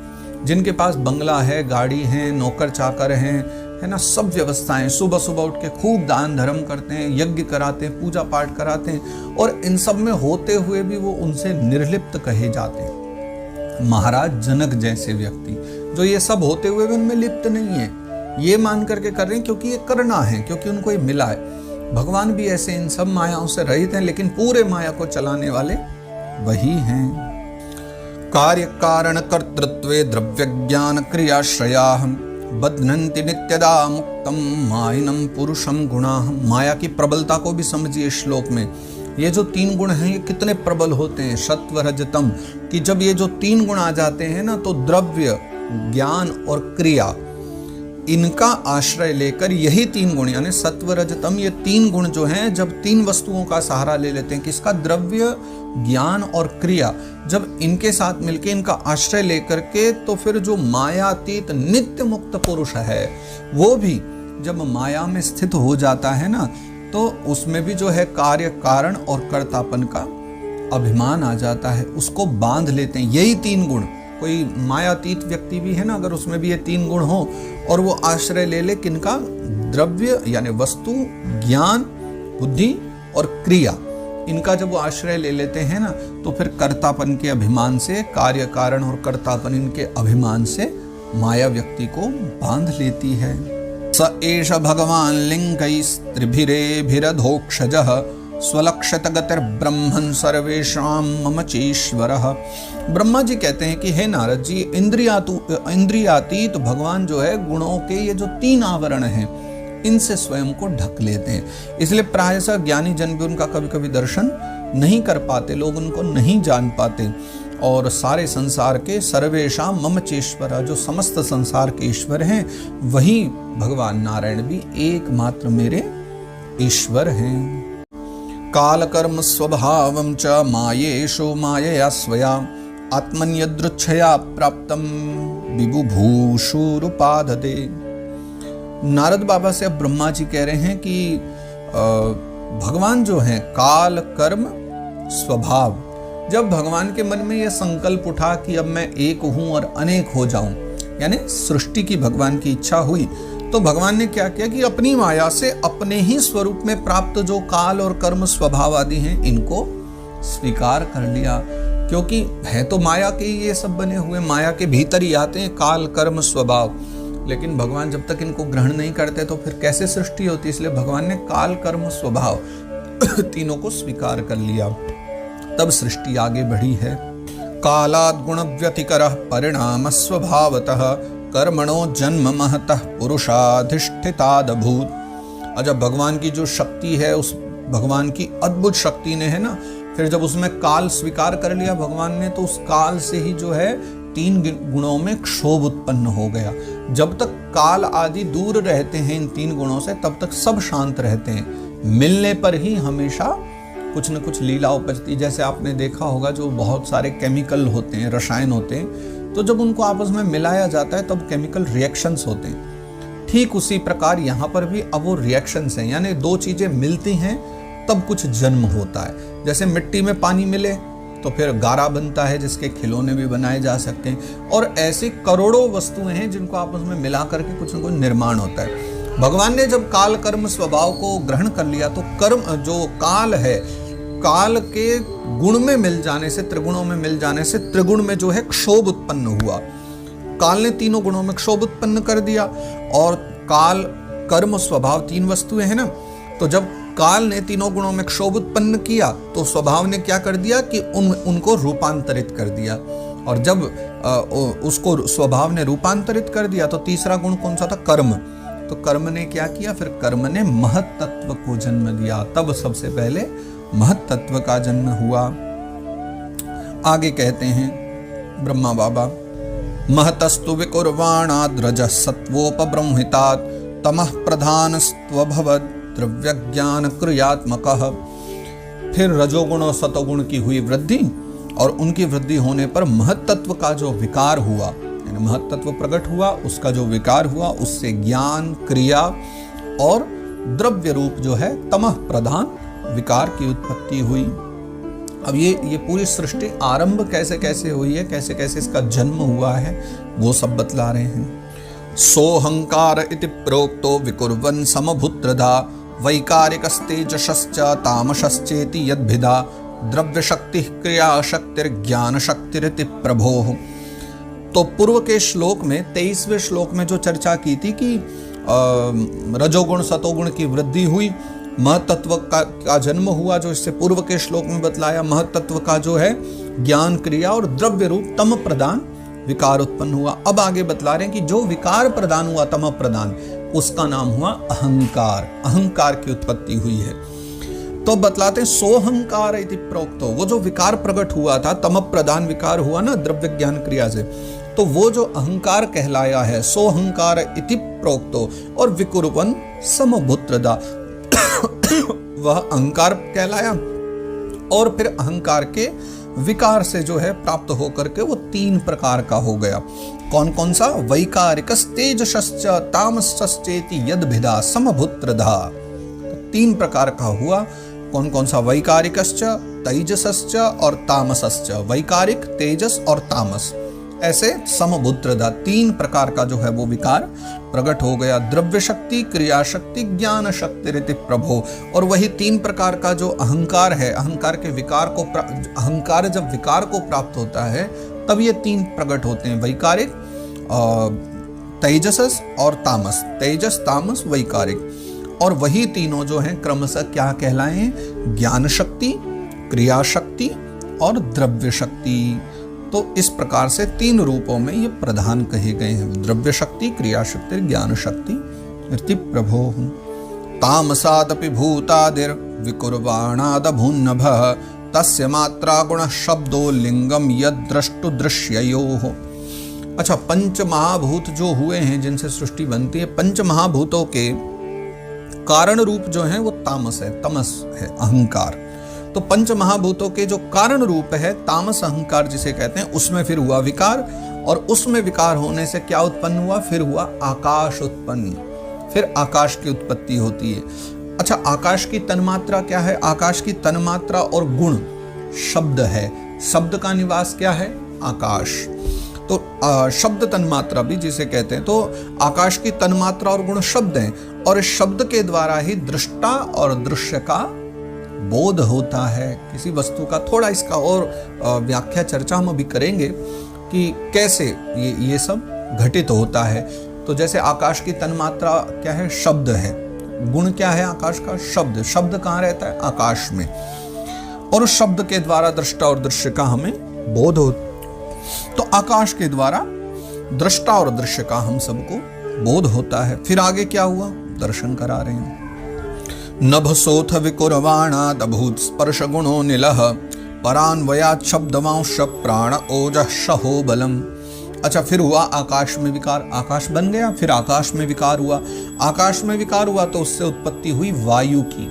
जिनके पास बंगला है, गाड़ी है, नौकर चाकर हैं, है ना, सब व्यवस्थाएं, सुबह सुबह उठ के खूब दान धर्म करते हैं, यज्ञ कराते हैं, पूजा पाठ कराते हैं, और इन सब में होते हुए भी वो उनसे निर्लिप्त कहे जाते हैं। महाराज जनक जैसे व्यक्ति जो ये सब होते हुए भी उनमें लिप्त नहीं है, ये मान करके कर रहे हैं क्योंकि ये करना है, क्योंकि उनको ये मिला है। भगवान भी ऐसे इन सब मायाओं से रहित हैं, लेकिन पूरे माया को चलाने वाले वही हैं। कार्य कारण कर्तृत्वे द्रव्य ज्ञान क्रियाश्रयाः बध्नन्ति नित्यदा मुक्तम मायिनम पुरुषम गुणाः। माया की प्रबलता को भी समझिए श्लोक में। ये जो तीन गुण हैं ये कितने प्रबल होते हैं, सत्व रजतम, कि जब ये जो तीन गुण आ जाते हैं ना, तो द्रव्य ज्ञान और क्रिया, इनका आश्रय लेकर यही तीन गुण यानी सत्व रजतम, ये तीन गुण जो हैं, जब तीन वस्तुओं का सहारा ले लेते हैं, किसका, द्रव्य ज्ञान और क्रिया, जब इनके साथ मिलके इनका आश्रय लेकर के, तो फिर जो मायातीत नित्य मुक्त पुरुष है वो भी जब माया में स्थित हो जाता है ना, तो उसमें भी जो है कार्य कारण और कर्तापन का अभिमान आ जाता है, उसको बांध लेते हैं यही तीन गुण। कोई मायातीत व्यक्ति भी है ना, अगर उसमें भी ये तीन गुण हो और वो आश्रय ले ले किनका, द्रव्य यानी वस्तु, ज्ञान, बुद्धि और क्रिया, इनका जब वो आश्रय ले लेते हैं ना, तो फिर कर्तापन के अभिमान से, कार्य कारण और कर्तापन इनके अभिमान से माया व्यक्ति को बांध लेती है। स एष भगवान लिंगैस्त्रिभिरेभिरधोक्षजः स्वलक्षत गतिर्ब्रह्मन् सर्वेषां मम चीश्वरः। ब्रह्मा जी कहते हैं कि हे नारद जी, इंद्रियातीत भगवान जो है, गुणों के ये जो तीन आवरण हैं इनसे स्वयं को ढक लेते हैं, इसलिए प्रायशः ज्ञानी जन भी उनका कभी कभी दर्शन नहीं कर पाते, लोग उनको नहीं जान पाते। और सारे संसार के सर्वेषां मम चेश्वर, जो समस्त संसार के ईश्वर हैं, वही भगवान नारायण भी एकमात्र मेरे ईश्वर हैं। काल कर्म स्वभावं च मायेषु मायया स्वया आत्मन्यदृच्छया प्राप्तं विबुभूषुरुपादते। नारद बाबा से अब ब्रह्मा जी कह रहे हैं कि भगवान जो है, काल कर्म स्वभाव, जब भगवान के मन में यह संकल्प उठा कि अब मैं एक हूं और अनेक हो जाऊं, यानी सृष्टि की भगवान की इच्छा हुई, तो भगवान ने क्या किया कि अपनी माया से अपने ही स्वरूप में प्राप्त जो काल और कर्म स्वभाव आदि हैं इनको स्वीकार कर लिया। क्योंकि है तो माया के ये सब बने हुए, माया के भीतर ही आते हैं काल कर्म स्वभाव, लेकिन भगवान जब तक इनको ग्रहण नहीं करते तो फिर कैसे सृष्टि होती। इसलिए भगवान ने काल कर्म स्वभाव तीनों को स्वीकार कर लिया, तब सृष्टि आगे बढ़ी है। कालाद गुण व्यतिकर परिणाम स्वभावतः कर्मणो जन्म महतः पुरुषाधिष्ठितादभूत। और जब भगवान की जो शक्ति है, उस भगवान की अद्भुत शक्ति ने, है ना, फिर जब उसमें काल स्वीकार कर लिया भगवान ने, तो उस काल से ही जो है 3 गुणों में क्षोभ उत्पन्न हो गया। जब तक काल आदि दूर रहते हैं इन 3 गुणों से, तब तक सब शांत रहते हैं। मिलने पर ही हमेशा कुछ न कुछ लीला उपजती। जैसे आपने देखा होगा, जो बहुत सारे केमिकल होते हैं, रसायन होते हैं, तो जब उनको आपस में मिलाया जाता है तब केमिकल रिएक्शंस होते हैं। ठीक उसी प्रकार यहाँ पर भी अब वो रिएक्शंस हैं, यानी 2 चीजें मिलती हैं तब कुछ जन्म होता है। जैसे मिट्टी में पानी मिले तो फिर गारा बनता है, जिसके खिलौने भी बनाए जा सकते हैं। और ऐसी करोड़ों वस्तुएं हैं जिनको आपस में मिला करके कुछ न कुछ निर्माण होता है। भगवान ने जब काल कर्म स्वभाव को ग्रहण कर लिया, तो कर्म जो काल है, काल के गुण में मिल जाने से, त्रिगुणों में मिल जाने से त्रिगुण में जो है क्षोभ उत्पन्न हुआ। काल ने 3 गुणों में क्षोभ उत्पन्न कर दिया। और काल कर्म स्वभाव 3 वस्तुएं हैं ना, तो जब काल ने 3 गुणों में क्षोभ उत्पन्न किया, तो स्वभाव ने क्या कर दिया कि उनको रूपांतरित कर दिया। और जब उसको स्वभाव ने रूपांतरित कर दिया, तो तीसरा गुण कौन सा था? कर्म। तो कर्म ने क्या किया? फिर कर्म ने महत तत्व को जन्म दिया। तब सबसे पहले महत तत्व का जन्म हुआ। आगे कहते हैं ब्रह्मा बाबा, महतस्तु विकुर्वाणाद् रजः सत्वोपब्रह्मितात् तमः प्रधानस्त्वभवत् द्रव्यज्ञान क्रियात्मकः। फिर रजोगुण और सतोगुण की हुई वृद्धि, और उनकी वृद्धि होने पर महत्त्व का जो विकार हुआ, यानी महत्त्व प्रकट हुआ, उसका जो विकार हुआ, उससे ज्ञान, क्रिया और द्रव्य रूप जो है तमः प्रधान विकार की उत्पत्ति हुई। अब ये पूरी सृष्टि आरंभ कैसे कैसे हुई है, कैसे कैसे इसका जन्म हुआ है, वो सब बतला रहे हैं। सोहंकार इति प्रोक्तो विकुर्वन् समभूत्रधा वैकारिकस्तेजश्च तामसश्चेति यद्भिदा द्रव्य शक्ति क्रिया शक्तिर्ज्ञान शक्तिरिति प्रभोः। तो पूर्व के श्लोक में 23वें श्लोक में जो चर्चा की थी कि रजोगुण सतोगुण की वृद्धि हुई, महत्त्व का जन्म हुआ, जो इससे पूर्व के श्लोक में बतलाया। महत्त्व का जो है ज्ञान, क्रिया और द्रव्य रूप तम प्रदान विकार उत्पन्न हुआ। अब आगे बतला रहे हैं कि जो विकार प्रदान हुआ, तम प्रदान, उसका नाम हुआ अहंकार। अहंकार की उत्पत्ति हुई है। तो बतलाते हैं सोहंकार इति प्रोक्तो, वो जो विकार प्रकट हुआ था, तम प्रदान विकार हुआ ना द्रव्य ज्ञान क्रिया से, तो वो जो अहंकार कहलाया है, सोहंकार इति प्रोक्तो, और विकुर्वन् समभूत्रधा, वह अहंकार कहलाया। और फिर अहंकार के विकार से जो है प्राप्त होकर के वो 3 प्रकार का हो गया। कौन कौन सा? वैकारिकस्तेजश्च तामसश्चेति यद्भिदा समभूत्रधा। 3 प्रकार का हुआ। कौन कौन सा? वैकारिकश्च, तेजसश्च और तामसश्च। वैकारिक, तेजस और तामस, ऐसे समभूत्रधा 3 प्रकार का जो है वो विकार प्रकट हो गया। द्रव्य शक्ति, क्रिया शक्ति, ज्ञान शक्ति रीति प्रभो। और वही 3 प्रकार का जो अहंकार है, अहंकार के विकार को, अहंकार जब विकार को प्राप्त होता है तब ये 3 प्रकट होते हैं, वैकारिक, तेजस और तामस। तेजस, तामस, वैकारिक। और वही तीनों जो हैं क्रमशः क्या कहलाएं? ज्ञान शक्ति, क्रिया शक्ति और द्रव्य शक्ति। तो इस प्रकार से 3 रूपों में ये प्रधान कहे गए हैं, द्रव्य शक्ति, क्रिया शक्ति, ज्ञान शक्ति इति प्रभो। तामसादपि भूतादिर विकुर्वाणादभून्नभः तस्य मात्रा गुण शब्दो लिंगम यद्द्रष्टु दृश्ययोः। अच्छा, 5 महाभूत जो हुए हैं जिनसे सृष्टि बनती है, 5 महाभूतों के कारण रूप जो है वो तामस है, तमस है, अहंकार। तो 5 महाभूतों के जो कारण रूप है तामस अहंकार जिसे कहते हैं, उसमें फिर हुआ विकार, और उसमें विकार होने से क्या उत्पन्न हुआ? फिर हुआ आकाश उत्पन्न, फिर आकाश की उत्पत्ति होती है। अच्छा, आकाश की तन्मात्रा क्या है? आकाश की तन्मात्रा और गुण शब्द है। शब्द का निवास क्या है? आकाश। तो शब्द तन्मात्रा भी जिसे कहते हैं, तो आकाश की तन्मात्रा और गुण शब्द हैं, और इस शब्द के द्वारा ही दृष्टा और दृश्य का बोध होता है किसी वस्तु का। थोड़ा इसका और व्याख्या चर्चा हम अभी करेंगे कि कैसे ये सब घटित होता है। तो जैसे आकाश की तन्मात्रा क्या है? शब्द है। गुण क्या है आकाश का? शब्द। शब्द कहाँ रहता है? आकाश में। और उस शब्द के द्वारा दृष्टा और दृश्य का हमें बोध हो। तो आकाश के द्वारा दृष्टा और दृश्य का हम सबको बोध होता है। फिर आगे क्या हुआ दर्शन करा रहे हैं। नभसोथ विकुरवाणाद अभूत स्पर्श गुणो निलह परान्वयात् शब्दवांश प्राण ओजः शहो बलम। अच्छा, फिर हुआ आकाश में विकार, आकाश बन गया, फिर आकाश में विकार हुआ। आकाश में विकार हुआ तो उससे उत्पत्ति हुई वायु की,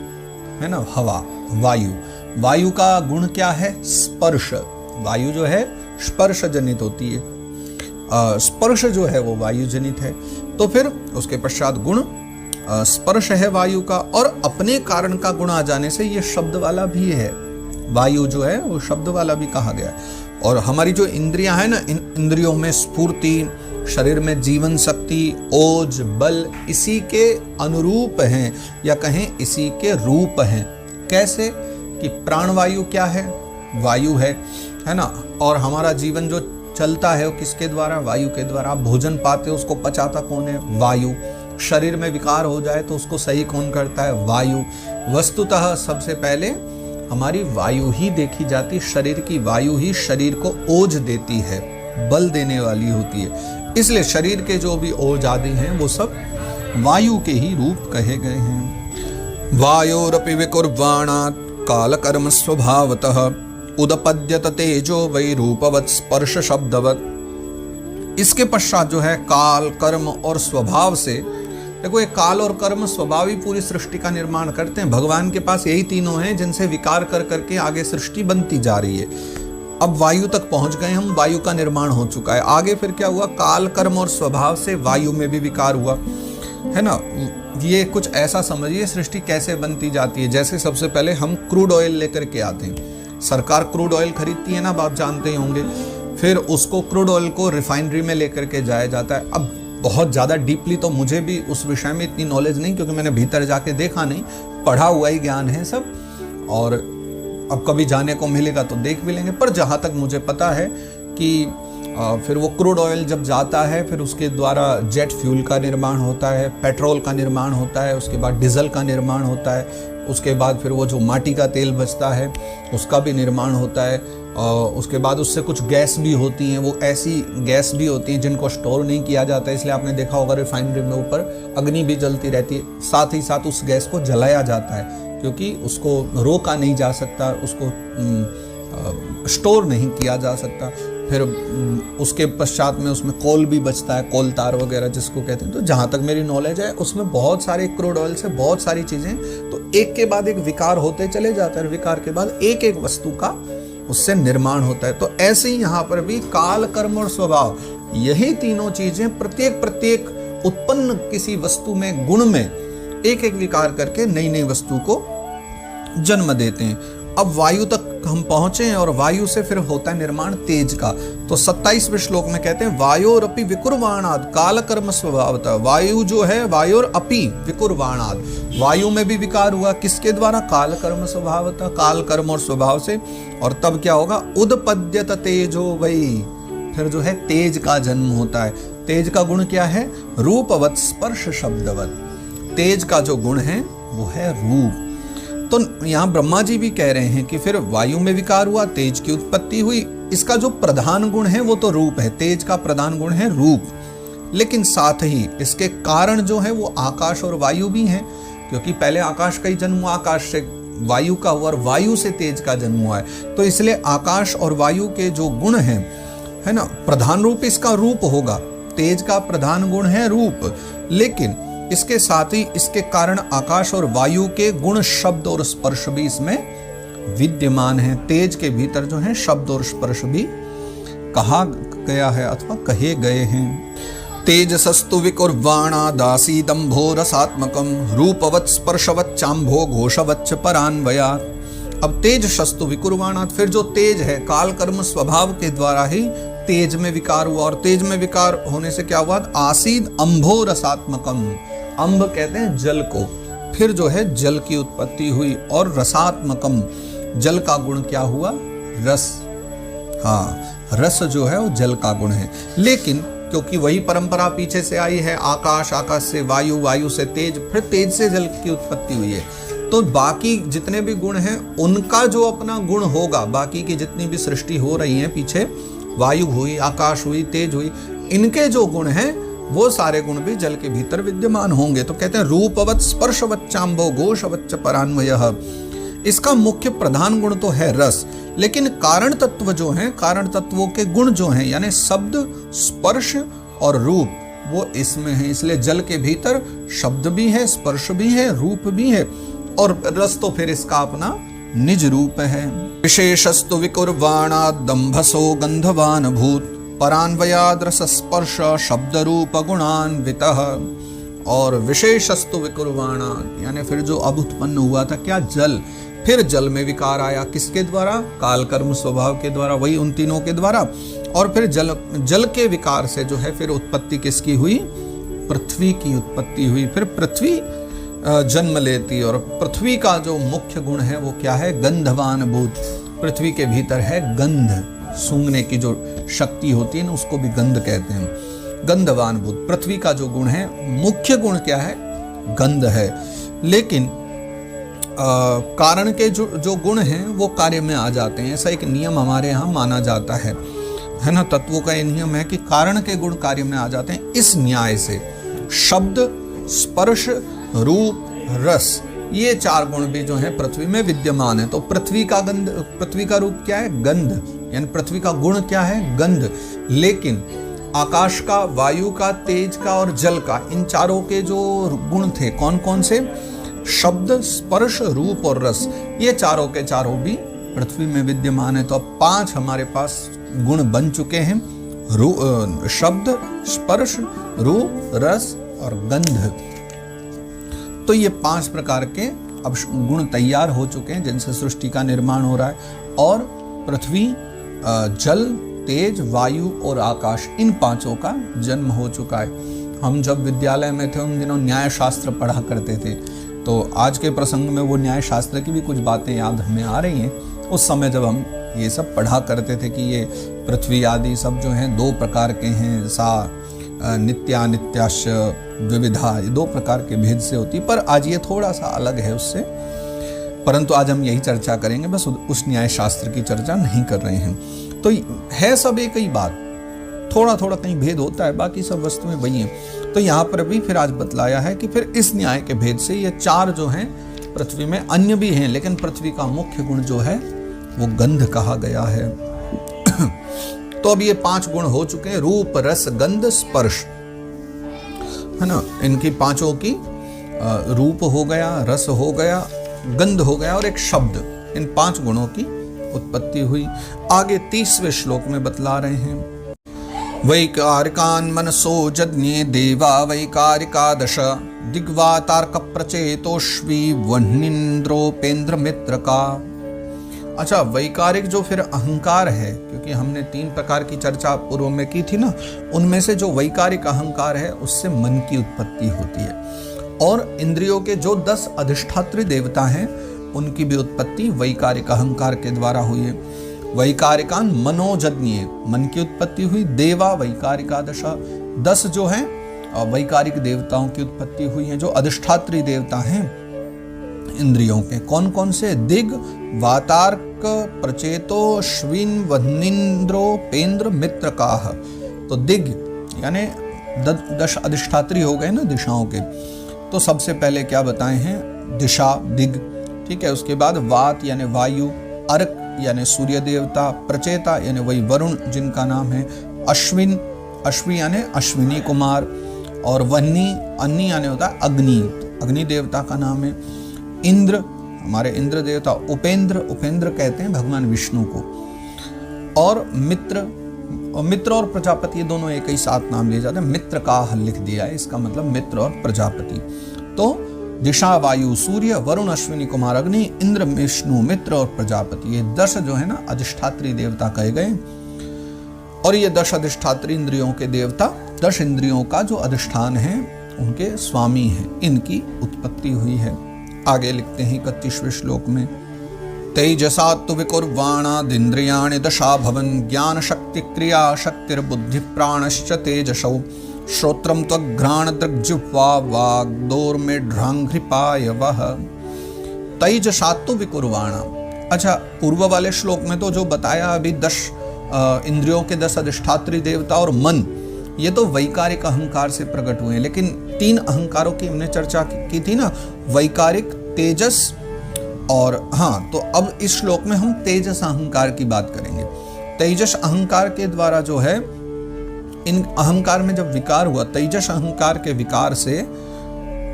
है ना, हवा, वायु। वायु का गुण क्या है? स्पर्श। वायु जो है स्पर्श जनित होती है, स्पर्श जो है वो वायु जनित है। तो फिर उसके पश्चात गुण स्पर्श है वायु का, और अपने कारण का गुण आ जाने से ये शब्द वाला भी है। वायु जो है वो शब्द वाला भी कहा गया। और हमारी जो इंद्रियां है ना, इन इंद्रियों में स्फूर्ति, शरीर में जीवन शक्ति, ओज, बल इसी के अनुरूप हैं, या कहें इसी के रूप हैं। कैसे कि प्राणवायु क्या है? वायु है ना। और हमारा जीवन जो चलता है वो किसके द्वारा? वायु के द्वारा। आप भोजन पाते हो, उसको पचाता कौन है? वायु। शरीर में विकार हो जाए तो उसको सही कौन करता है? वायु। वस्तुतः सबसे पहले हमारी वायु ही देखी जाती, शरीर की वायु ही शरीर को ओज देती है, बल देने वाली होती है। इसलिए शरीर के जो भी ओज आदि हैं वो सब वायु के ही रूप कहे गए हैं। वायोरपि विकुर्वाणात् काल कर्म स्वभावतः उदपद्यत तेजो वै रूपवत् स्पर्श शब्दवत्। इसके पश्चात जो है काल, कर्म और स्वभाव से, देखो ये काल और कर्म स्वभाव ही पूरी सृष्टि का निर्माण करते हैं। भगवान के पास यही तीनों हैं जिनसे विकार कर करके आगे सृष्टि बनती जा रही है। अब वायु तक पहुंच गए हम, वायु का निर्माण हो चुका है। आगे फिर क्या हुआ? काल, कर्म और स्वभाव से वायु में भी विकार हुआ, है ना। ये कुछ ऐसा समझिए सृष्टि कैसे बनती जाती है। जैसे सबसे पहले हम क्रूड ऑयल लेकर के आते हैं, सरकार क्रूड ऑयल खरीदती है ना, आप जानते ही होंगे। फिर उसको क्रूड ऑयल को रिफाइनरी में लेकर के जाया जाता है। अब बहुत ज़्यादा डीपली तो मुझे भी उस विषय में इतनी नॉलेज नहीं, क्योंकि मैंने भीतर जाके देखा नहीं, पढ़ा हुआ ही ज्ञान है सब, और अब कभी जाने को मिलेगा तो देख भी लेंगे। पर जहाँ तक मुझे पता है कि फिर वो क्रूड ऑयल जब जाता है, फिर उसके द्वारा जेट फ्यूल का निर्माण होता है, पेट्रोल का निर्माण होता है, उसके बाद डीजल का निर्माण होता है, उसके बाद फिर वो जो माटी का तेल बचता है उसका भी निर्माण होता है, और उसके बाद उससे कुछ गैस भी होती हैं। वो ऐसी गैस भी होती हैं जिनको स्टोर नहीं किया जाता, इसलिए आपने देखा होगा रिफाइनरी में ऊपर अग्नि भी जलती रहती है। साथ ही साथ उस गैस को जलाया जाता है, क्योंकि उसको रोका नहीं जा सकता, उसको स्टोर नहीं किया जा सकता। फिर उसके पश्चात में उसमें कोल भी बचता है, कोल तार वगैरह जिसको कहते हैं। तो जहाँ तक मेरी नॉलेज है उसमें बहुत सारे क्रूड ऑयल से बहुत सारी चीज़ें, तो एक के बाद एक विकार होते चले जाते हैं, विकार के बाद एक एक वस्तु का उससे निर्माण होता है। तो ऐसे ही यहाँ पर भी काल, कर्म और स्वभाव, यही तीनों चीजें प्रत्येक उत्पन्न किसी वस्तु में, गुण में एक एक विकार करके नई नई वस्तु को जन्म देते हैं। अब वायु तक हम पहुंचे हैं, और वायु से फिर होता है निर्माण तेज का। तो 27वें श्लोक में कहते हैं वायोरपि विकुर्वाणाद काल कर्म स्वभावतः। वायु जो है, वायोर अपि विकुर्वाणाद, वायु में भी विकार हुआ, किसके द्वारा? काल कर्म स्वभावतः, काल कर्म और स्वभाव से। और तब क्या होगा? उदपद्यत तेजो वै, फिर जो है तेज का जन्म होता है। तेज का गुण क्या है? रूपवत् स्पर्श शब्दवत्। तेज का जो गुण है वो है रूप। तो यहाँ ब्रह्मा जी भी कह रहे हैं कि फिर वायु में विकार हुआ, तेज की उत्पत्ति हुई। इसका जो प्रधान गुण है वो तो रूप है, तेज का प्रधान गुण है रूप, लेकिन साथ ही इसके कारण जो है वो आकाश और वायु भी हैं, क्योंकि पहले आकाश का ही जन्म हुआ, आकाश से वायु का हुआ और वायु से तेज का जन्म हुआ है। तो इसलिए आकाश और वायु के जो गुण हैं, है ना, प्रधान रूप इसका रूप होगा। तेज का प्रधान गुण है रूप, लेकिन इसके साथ ही इसके कारण आकाश और वायु के गुण, शब्द और स्पर्श भी इसमें विद्यमान है। तेज के भीतर जो है शब्द और स्पर्श भी कहा गया है अथवा कहे गए हैं। तेजसस्तु विकुर्वाणादासीदंभो रसात्मकम रूपवत् स्पर्शवत् चांभो घोषवच्च परान्वयात्। अब तेजसस्तु विकुर्वाणात्, फिर जो तेज है काल कर्म स्वभाव के द्वारा ही तेज में विकार हुआ, और तेज में विकार होने से क्या हुआ? आसीद अंभो रसात्मकम, अंब कहते हैं जल को, फिर जो है जल की उत्पत्ति हुई, और रसात्मकम, जल का गुण क्या हुआ? रस। हाँ, रस जो है वो जल का गुण है। लेकिन क्योंकि वही परंपरा पीछे से आई है, आकाश, आकाश से वायु, वायु से तेज, फिर तेज से जल की उत्पत्ति हुई है, तो बाकी जितने भी गुण हैं उनका जो अपना गुण होगा, बाकी की जितनी भी सृष्टि हो रही है पीछे, वायु हुई, आकाश हुई, तेज हुई, इनके जो गुण हैं वो सारे गुण भी जल के भीतर विद्यमान होंगे। तो कहते हैं रूपवत स्पर्शवत चांबो घोषवच्च परान्वयः। इसका मुख्य प्रधान गुण तो है रस, लेकिन कारण तत्व जो हैं, कारण तत्वों के गुण जो हैं, यानी शब्द, स्पर्श और रूप, वो इसमें है। इसलिए जल के भीतर शब्द भी है, स्पर्श भी है, रूप भी है, और रस तो फिर इसका अपना निज रूप है। विशेषस्तु विकुर्वाणा दंभसो गंधवान भूत परान्वयाद रस स्पर्श शब्द रूप गुणान्वितः। और विशेषस्तु विकुर्वाणा, यानी फिर जो अब उत्पन्न हुआ था क्या, जल, फिर जल में विकार आया, किसके द्वारा, काल कर्म स्वभाव के द्वारा, वही उन तीनों के द्वारा। और फिर जल के विकार से जो है फिर उत्पत्ति किसकी हुई, पृथ्वी की उत्पत्ति हुई। फिर पृथ्वी जन्म लेती, और पृथ्वी का जो मुख्य गुण है वो क्या है, गंधवान भूत। पृथ्वी के भीतर है गंध, सूंघने की जो शक्ति होती है ना, उसको भी गंध कहते हैं, गंधवान भूत। पृथ्वी का जो गुण है, मुख्य गुण क्या है, गंध है। लेकिन कारण के जो गुण हैं वो कार्य में आ जाते हैं। ऐसा एक नियम हमारे यहाँ माना जाता है ना। तत्वों का ये नियम है कि कारण के गुण कार्य में आ जाते हैं। इस न्याय से शब्द, स्पर्श, रूप, रस, ये चार गुण भी जो है पृथ्वी में विद्यमान है। तो पृथ्वी का गंध, पृथ्वी का रूप क्या है, गंध, यानी पृथ्वी का गुण क्या है, गंध। लेकिन आकाश का, वायु का, तेज का और जल का, इन चारों के जो गुण थे, कौन कौन से, शब्द, स्पर्श, रूप और रस, ये चारों के चारों भी पृथ्वी में विद्यमान है। तो अब 5 हमारे पास गुण बन चुके हैं, शब्द, स्पर्श, रूप, रस और गंध। तो ये 5 प्रकार के अब गुण तैयार हो चुके हैं जिनसे सृष्टि का निर्माण हो रहा है। और पृथ्वी, जल, तेज, वायु और आकाश, इन 5 का जन्म हो चुका है। हम जब विद्यालय में थे उन दिनों न्याय शास्त्र पढ़ा करते थे, तो आज के प्रसंग में वो न्याय शास्त्र की भी कुछ बातें याद हमें आ रही हैं। उस समय जब हम ये सब पढ़ा करते थे कि ये पृथ्वी आदि सब जो हैं 2 प्रकार के हैं, सा नित्यानित्याश द्विविधा, ये 2 प्रकार के भेद से होती, पर आज ये थोड़ा सा अलग है उससे। परंतु आज हम यही चर्चा करेंगे, बस उस न्याय शास्त्र की चर्चा नहीं कर रहे हैं। तो है सब एक ही बात, थोड़ा थोड़ा कहीं भेद होता है, बाकी सब वस्तुएं वही हैं। तो यहाँ पर भी फिर आज बतलाया है कि फिर इस न्याय के भेद से ये 4 जो हैं पृथ्वी में, अन्य भी हैं, लेकिन पृथ्वी का मुख्य गुण जो है वो गंध कहा गया है। तो अब ये 5 गुण हो चुके हैं, रूप, रस, गंध, स्पर्श, है ना। इनकी 5 की रूप हो गया, रस हो गया, गंध हो गया और एक शब्द, इन 5 गुणों की उत्पत्ति हुई। आगे 30वें श्लोक में बतला रहे हैं, वैकारिकान् मनसो जज्ञे देवा वैकारिकादश दिग्वातार्क प्रचेतोष्वी वह्निन्द्रोपेन्द्र मित्र का। अच्छा, वैकारिक जो फिर अहंकार है, क्योंकि हमने 3 प्रकार की चर्चा पूर्व में की थी ना, उनमें से जो वैकारिक अहंकार है उससे मन की उत्पत्ति होती है। और इंद्रियों के जो 10 अधिष्ठात्री देवता हैं उनकी भी उत्पत्ति वैकारिक अहंकार के द्वारा हुई है। वैकारिकान मनोजज्ञे, मन की उत्पत्ति हुई। देवा वैकारिकादश, 10 जो हैं वैकारिक देवताओं की उत्पत्ति हुई है, जो अधिष्ठात्री देवता हैं इंद्रियों के। कौन कौन से, दिग, वातार्क, प्रचेतो, श्विन, वह्निन्द्रो, पेन्द्र, मित्र काह। तो दिग यानी 10 अधिष्ठात्री हो गए ना दिशाओं के। तो सबसे पहले क्या बताए हैं, दिशा, दिग, ठीक है। उसके बाद वात यानी वायु, अर्क यानी सूर्य देवता, प्रचेता यानी वही वरुण जिनका नाम है, अश्विन, अश्वी यानी अश्विनी कुमार, और वह्नि, अन्नी यानी होता है अग्नि, अग्नि देवता का नाम है। इंद्र, हमारे इंद्र देवता, उपेंद्र, उपेंद्र कहते हैं भगवान विष्णु को। और मित्र, मित्र और प्रजापति ये दोनों एक ही साथ नाम लिए जाते हैं। मित्र का हल लिख दिया है, इसका मतलब मित्र और प्रजापति। तो दिशा, वायु, सूर्य, वरुण, अश्विनी कुमार, अग्नि, इंद्र, विष्णु, मित्र और प्रजापति, ये 10 जो है ना अधिष्ठात्री देवता कहे गए। और ये 10 अधिष्ठात्री इंद्रियों के देवता, 10 इंद्रियों का जो अधिष्ठान है उनके स्वामी हैं, इनकी उत्पत्ति हुई है। आगे लिखते हैं 31वें श्लोक में, तेजसा तु विकुर्वाणादिन्द्रियाणि दशा भवन ज्ञान शक्ति क्रिया शक्तिर्बुद्धि प्राणश्च तेजसौ श्रोत्रम त्वघ्राण दृग्जिह्वा वाग्दोर्मेढ्रांघ्रिपायवः। तेजसा तु विकुर्वाणा। अच्छा, पूर्व वाले श्लोक में तो जो बताया अभी 10 इंद्रियों के 10 अधिष्ठात्री देवता और मन, ये तो वैकारिक अहंकार से प्रकट हुए हैं, लेकिन 3 अहंकारों की हमने चर्चा की थी ना, वैकारिक, तेजस और हाँ, तो अब इस श्लोक में हम तेजस अहंकार की बात करेंगे। तेजस अहंकार के द्वारा जो है, इन अहंकार में जब विकार हुआ, तेजस अहंकार के विकार से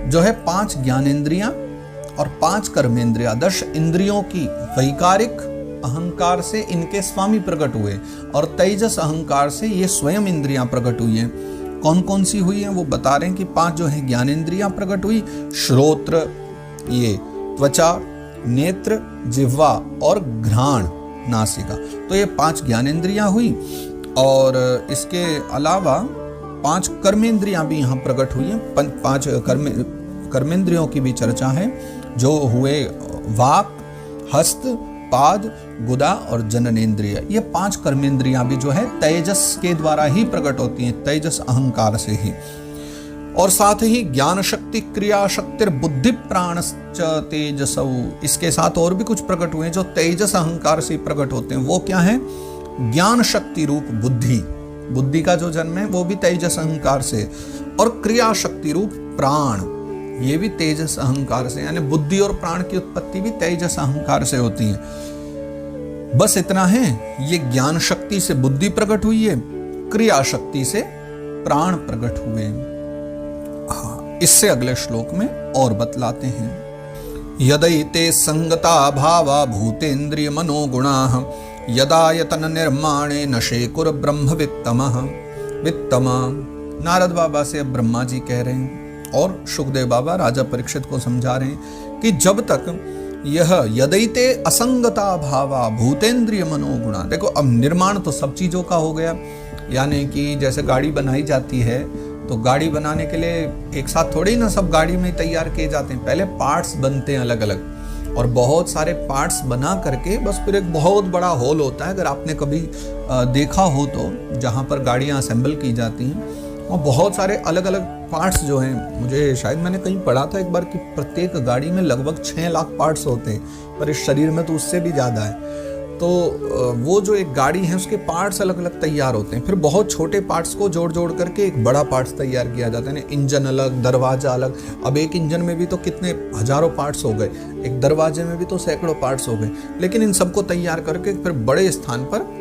जो है 5 ज्ञानेंद्रियां और 5 कर्मेंद्रियां, 10 इंद्रियों की वैकारिक अहंकार से इनके स्वामी प्रकट हुए, और तेजस अहंकार से ये स्वयं इंद्रियां प्रकट हुई हैं। कौन कौन सी हुई हैं वो बता रहे हैं कि 5 जो है ज्ञानेंद्रियां प्रकट हुई, श्रोत्र, ये त्वचा, नेत्र, जिह्वा और घ्राण, नासिका, तो ये 5 ज्ञानेंद्रियां हुई। और इसके अलावा 5 कर्मेंद्रियां भी यहाँ प्रकट हुई हैं। 5 कर्मेंद्रियों की भी चर्चा है, जो हुए वाक, हस्त, पाद, गुदा और जननेन्द्रिय। ये 5 कर्मेंद्रियां भी जो है तेजस के द्वारा ही प्रकट होती हैं, तेजस अहंकार से ही। और साथ ही ज्ञान शक्ति, क्रिया शक्ति, बुद्धि प्राणश्च तेजसौ, इसके साथ और भी कुछ प्रकट हुए जो तेजस अहंकार से प्रकट होते हैं। वो क्या है? ज्ञान शक्ति रूप बुद्धि, बुद्धि का जो जन्म है वो भी तेजस अहंकार से, और क्रिया शक्ति रूप प्राण, ये भी तेजस अहंकार से, यानी बुद्धि और प्राण की उत्पत्ति भी तेजस अहंकार से होती है। बस इतना है, ये ज्ञान शक्ति से बुद्धि प्रकट हुई है, क्रिया शक्ति से प्राण प्रकट हुए। हाँ, इससे अगले श्लोक में और बतलाते हैं। यदैते संगता भावा भूतेन्द्रिय मनोगुणाः यदायतन निर्माणे नशेकुर ब्रह्म वित्तमा। नारद बाबा से अब ब्रह्मा जी कह रहे हैं और सुखदेव बाबा राजा परीक्षित को समझा रहे हैं कि जब तक यह यदैते असंगता भावा भूतेन्द्रिय मनोगुणा, देखो अब निर्माण तो सब चीजों का हो गया, यानी कि जैसे गाड़ी बनाई जाती है तो गाड़ी बनाने के लिए एक साथ थोड़ी ना सब गाड़ी में तैयार किए जाते हैं, पहले पार्ट्स बनते हैं अलग अलग, और बहुत सारे पार्ट्स बना करके बस फिर एक बहुत बड़ा हॉल होता है। अगर आपने कभी देखा हो तो जहाँ पर गाड़ियाँ असेंबल की जाती हैं, और बहुत सारे अलग अलग पार्ट्स जो हैं, मुझे शायद मैंने कहीं पढ़ा था एक बार कि प्रत्येक गाड़ी में लगभग 6 लाख पार्ट्स होते हैं, पर इस शरीर में तो उससे भी ज़्यादा है। तो वो जो एक गाड़ी है उसके पार्ट्स अलग अलग तैयार होते हैं, फिर बहुत छोटे पार्ट्स को जोड़ जोड़ करके एक बड़ा पार्ट्स तैयार किया जाता है। इंजन अलग, दरवाजा अलग, अब एक इंजन में भी तो कितने हजारों पार्ट्स हो गए, एक दरवाजे में भी तो सैकड़ों पार्ट्स हो गए, लेकिन इन सबको तैयार करके फिर बड़े स्थान पर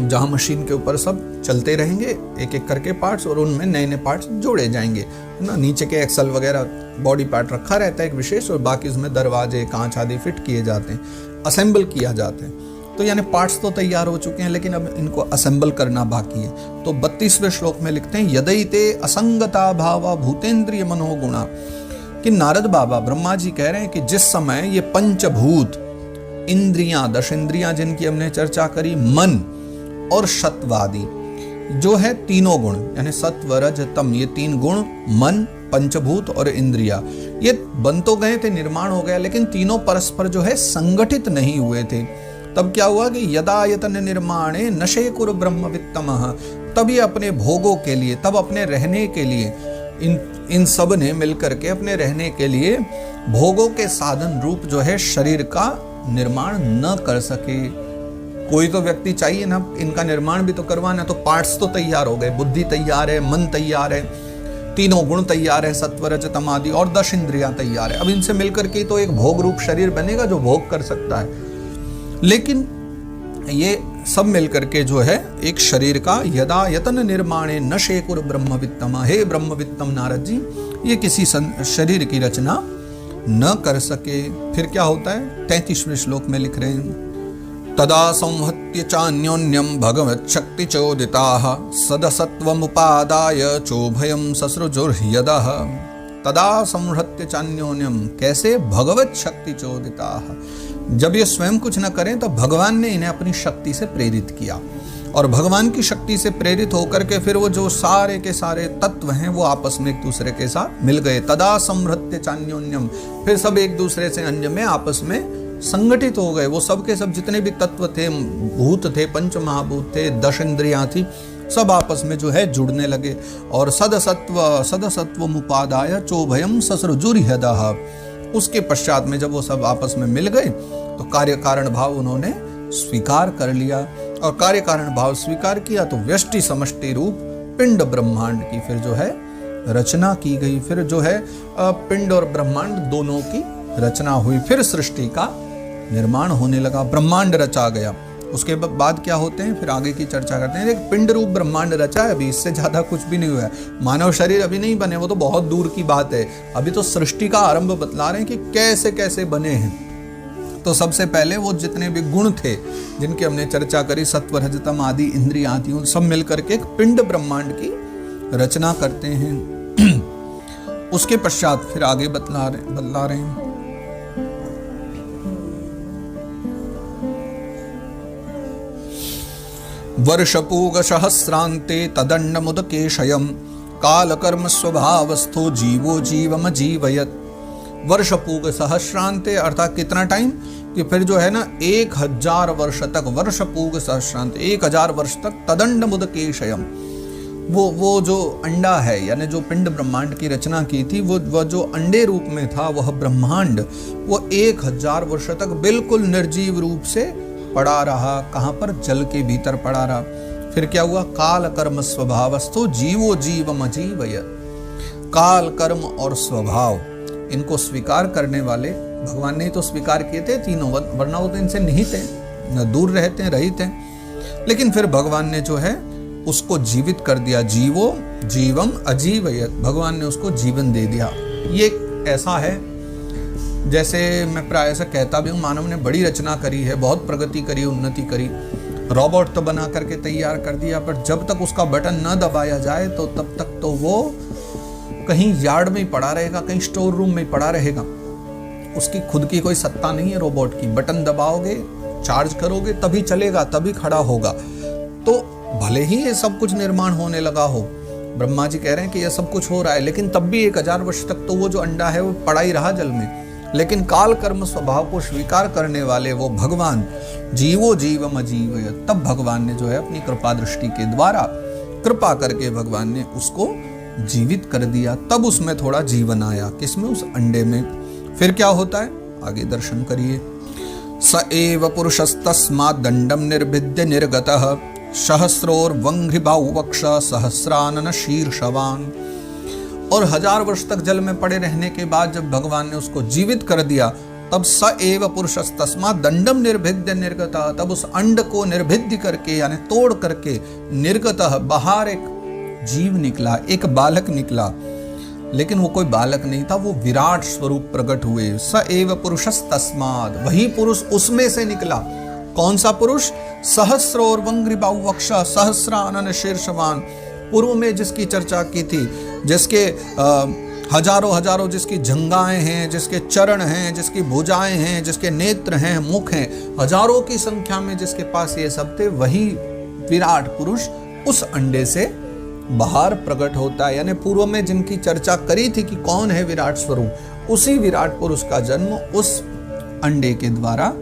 जहाँ मशीन के ऊपर सब चलते रहेंगे एक एक करके पार्ट्स, और उनमें नए नए पार्ट्स जोड़े जाएंगे ना। नीचे के एक्सल वगैरह बॉडी पार्ट रखा रहता है एक विशेष, और बाकी उसमें दरवाजे, कांच आदि फिट किए जाते हैं, असेंबल किया जाते हैं। तो यानी पार्ट्स तो तैयार हो चुके हैं, लेकिन अब इनको असेंबल करना बाकी है। तो 32वें श्लोक में लिखते हैं, यदैते असंगता भावा भूतेन्द्रिय मनोगुणा, कि नारद बाबा ब्रह्मा जी कह रहे हैं कि जिस समय ये पंचभूत इंद्रियां, 10 इंद्रियां जिनकी हमने चर्चा करी, मन और सत्वादि जो है तीनों गुण, यानी सत्व रज तम, ये 3 गुण, मन, पंचभूत और इंद्रिया, ये बन तो गए थे, निर्माण हो गया, लेकिन तीनों परस्पर जो है संगठित नहीं हुए थे। तब क्या हुआ कि यदायतन निर्माणे नशेकुर ब्रह्म वित्तमः, तभी अपने भोगों के लिए, तब अपने रहने के लिए इन सब ने मिलकर के अपने रहने के लिए भोगों के साधन रूप जो है शरीर का निर्माण न कर सके। कोई तो व्यक्ति चाहिए ना इनका निर्माण भी तो करवाना, तो पार्ट्स तो तैयार हो गए, बुद्धि तैयार है, मन तैयार है, तीनों गुण तैयार है, सत्व रज तम आदि, और 10 इंद्रियां तैयार है। अब इनसे मिलकर के तो एक भोग रूप शरीर बनेगा जो भोग कर सकता है। लेकिन ये सब मिलकर के जो है एक शरीर का यदा यतन निर्माणे न शेकुर ब्रह्म वित्तम, हे ब्रह्म वित्तम नारद जी, ये किसी शरीर की रचना न कर सके। फिर क्या होता है? 33वें श्लोक में लिख रहे हैं, तदा संहत्य चान्योन्यम भगवत शक्ति चोदिताः सदसत्वमुपादाय चोभयम ससृजुर्यदः। तदा संहत्य चान्योन्यम, कैसे? भगवत शक्ति चोदिताः, जब ये स्वयं कुछ न करें तो भगवान ने इन्हें अपनी शक्ति से प्रेरित किया, और भगवान की शक्ति से प्रेरित होकर के फिर वो जो सारे के सारे तत्व हैं वो आपस में एक दूसरे के साथ मिल गए। तदा संहत्य चान्योन्यम, फिर सब एक दूसरे से अन्य में आपस में संगठित हो गए। वो सब के सब जितने भी तत्व थे, भूत थे, पंच महाभूत थे, 10 इंद्रियां थी, सब आपस में जो है जुड़ने लगे। और सदसत्व मुपादाय चोभयम ससृजुर्यदः, उसके पश्चात में जब वो सब आपस में मिल गए तो कार्य कारण भाव उन्होंने स्वीकार कर लिया, और कार्य कारण भाव स्वीकार किया तो व्यष्टि समष्टि रूप पिंड ब्रह्मांड की फिर जो है रचना की गई। फिर जो है पिंड और ब्रह्मांड दोनों की रचना हुई। फिर सृष्टि का निर्माण होने लगा, ब्रह्मांड रचा गया। उसके बाद क्या होते हैं, फिर आगे की चर्चा करते हैं। एक पिंड रूप ब्रह्मांड रचा है, अभी इससे ज्यादा कुछ भी नहीं हुआ है। मानव शरीर अभी नहीं बने, वो तो बहुत दूर की बात है। अभी तो सृष्टि का आरंभ बतला रहे हैं कि कैसे कैसे बने हैं। तो सबसे पहले वो जितने भी गुण थे जिनकी हमने चर्चा करी, सत्व रजतम आदि इंद्रियां आदि, उन सब मिलकर के एक पिंड ब्रह्मांड की रचना करते हैं। उसके पश्चात फिर आगे बतला रहे हैं। वर्षपूग सहस्रांते तदंड मुदकेशयम काल कर्म स्वभावस्थो जीवो जीवम जीवयत। वर्षपूग सहस्रांते अर्थात कितना टाइम, कि फिर जो है ना 1000 वर्ष तक, वर्षपूग सहस्रांत 1000 वर्ष तक, तदंड मुदकेशयम, वो जो अंडा है, यानी जो पिंड ब्रह्मांड की रचना की थी, वो जो अंडे रूप में था, वह ब्रह्मांड वो 1000 वर्ष तक बिल्कुल निर्जीव रूप से पड़ा रहा। कहाँ पर, जल के भीतर पड़ा रहा। फिर क्या हुआ, काल कर्म स्वभावस्थो जीवो जीवम जीवयत। काल कर्म और स्वभाव, इनको स्वीकार करने वाले भगवान ने तो स्वीकार किए थे तीनों, वरना वो तो इनसे निहित है, न दूर रहते हैं, रहित हैं। लेकिन फिर भगवान ने जो है उसको जीवित कर दिया। जीवो जीवम अजीवयत, भगवान ने उसको जीवन दे दिया। ये ऐसा है जैसे मैं प्राय ऐसा कहता भी हूँ, मानव ने बड़ी रचना करी है, बहुत प्रगति करी, उन्नति करी, रोबोट तो बना करके तैयार कर दिया, पर जब तक उसका बटन न दबाया जाए तो तब तक तो वो कहीं यार्ड में ही पड़ा रहेगा, कहीं स्टोर रूम में ही पड़ा रहेगा। उसकी खुद की कोई सत्ता नहीं है रोबोट की। बटन दबाओगे, चार्ज करोगे, तभी चलेगा, तभी खड़ा होगा। तो भले ही ये सब कुछ निर्माण होने लगा हो, ब्रह्मा जी कह रहे हैं कि ये सब कुछ हो रहा है, लेकिन तब भी 1000 वर्ष तक तो वो जो अंडा है वो पड़ा ही रहा जल में। लेकिन काल कर्म स्वभाव को स्वीकार करने वाले वो भगवान जीवो जीवम अजीवयत, तब भगवान ने जो है अपनी कृपा दृष्टि के द्वारा कृपा करके भगवान ने उसको जीवित कर दिया। तब उसमें थोड़ा जीवन आया, किसमें, उस अंडे में। फिर क्या होता है, आगे दर्शन करिए। स एव पुरुषस्तस्मात् दंडम निर्भिद्य निर्गतः सहस्रोर्वंघ्रिबाहु वक्ष सहस्रानन शीर्षवान। और 1000 वर्ष तक जल में पड़े रहने के बाद जब भगवान ने उसको जीवित कर दिया, तब स एव पुरुषस्तस्मात् दंडम निर्भिद्य निर्गतः, तब उस अंड को निर्भिद्य करके यानी तोड़ करके, निर्गतः बाहर एक जीव निकला, एक बालक निकला। लेकिन वो कोई बालक नहीं था, वो विराट स्वरूप प्रकट हुए। स एव पुरुषस्तस्मात्, वही पुरुष उसमें से निकला। कौन सा पुरुष, सहस्रोर्वंघ्रिबाहु वक्ष सहस्रानन शीर्षवान। पूर्व में जिसकी चर्चा की थी, जिसके हजारों जिसकी जंघाएं हैं, जिसके चरण हैं, जिसकी भुजाएं हैं, जिसके नेत्र हैं, मुख हैं, हजारों की संख्या में जिसके पास ये सब थे, वही विराट पुरुष उस अंडे से बाहर प्रकट होता है। यानी पूर्व में जिनकी चर्चा करी थी कि कौन है विराट स्वरूप, उसी विराट पुरुष का जन्म उस अंडे के द्वारा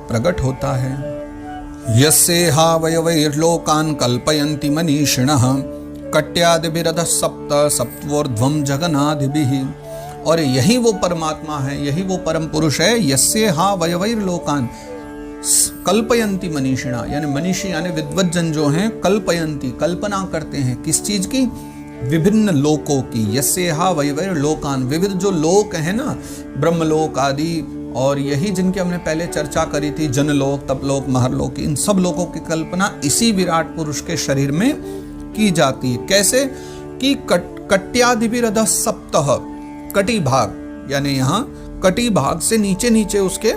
प्रकट होता है। यस्येहा वयवैर्लोकान् कल्पयन्ति मनीषिणः कट्यादिभिरधः सप्त सप्तवोर्ध्वं जगन्नादिभिः। और यही वो परमात्मा है, यही वो परम पुरुष है। यस्येहा वयवैर्लोकान् कल्पयन्ति मनीषिणा, यानी मनीषी यानी विद्वज्जन जो हैं, कल्पयन्ति कल्पना करते हैं, किस चीज की, विभिन्न लोकों की। यस्येहा वयवैर्लोकान्, विविध जो लोक है ना, ब्रह्मलोक आदि, और यही जिनकी हमने पहले चर्चा करी थी, जनलोक, तपलोक, महरलोक, इन सब लोकों की कल्पना इसी विराट पुरुष के शरीर में की जाती है। कैसे कि कट्यादिभिरधः सप्तः, कटी भाग, यानी यहाँ कटी भाग से नीचे नीचे उसके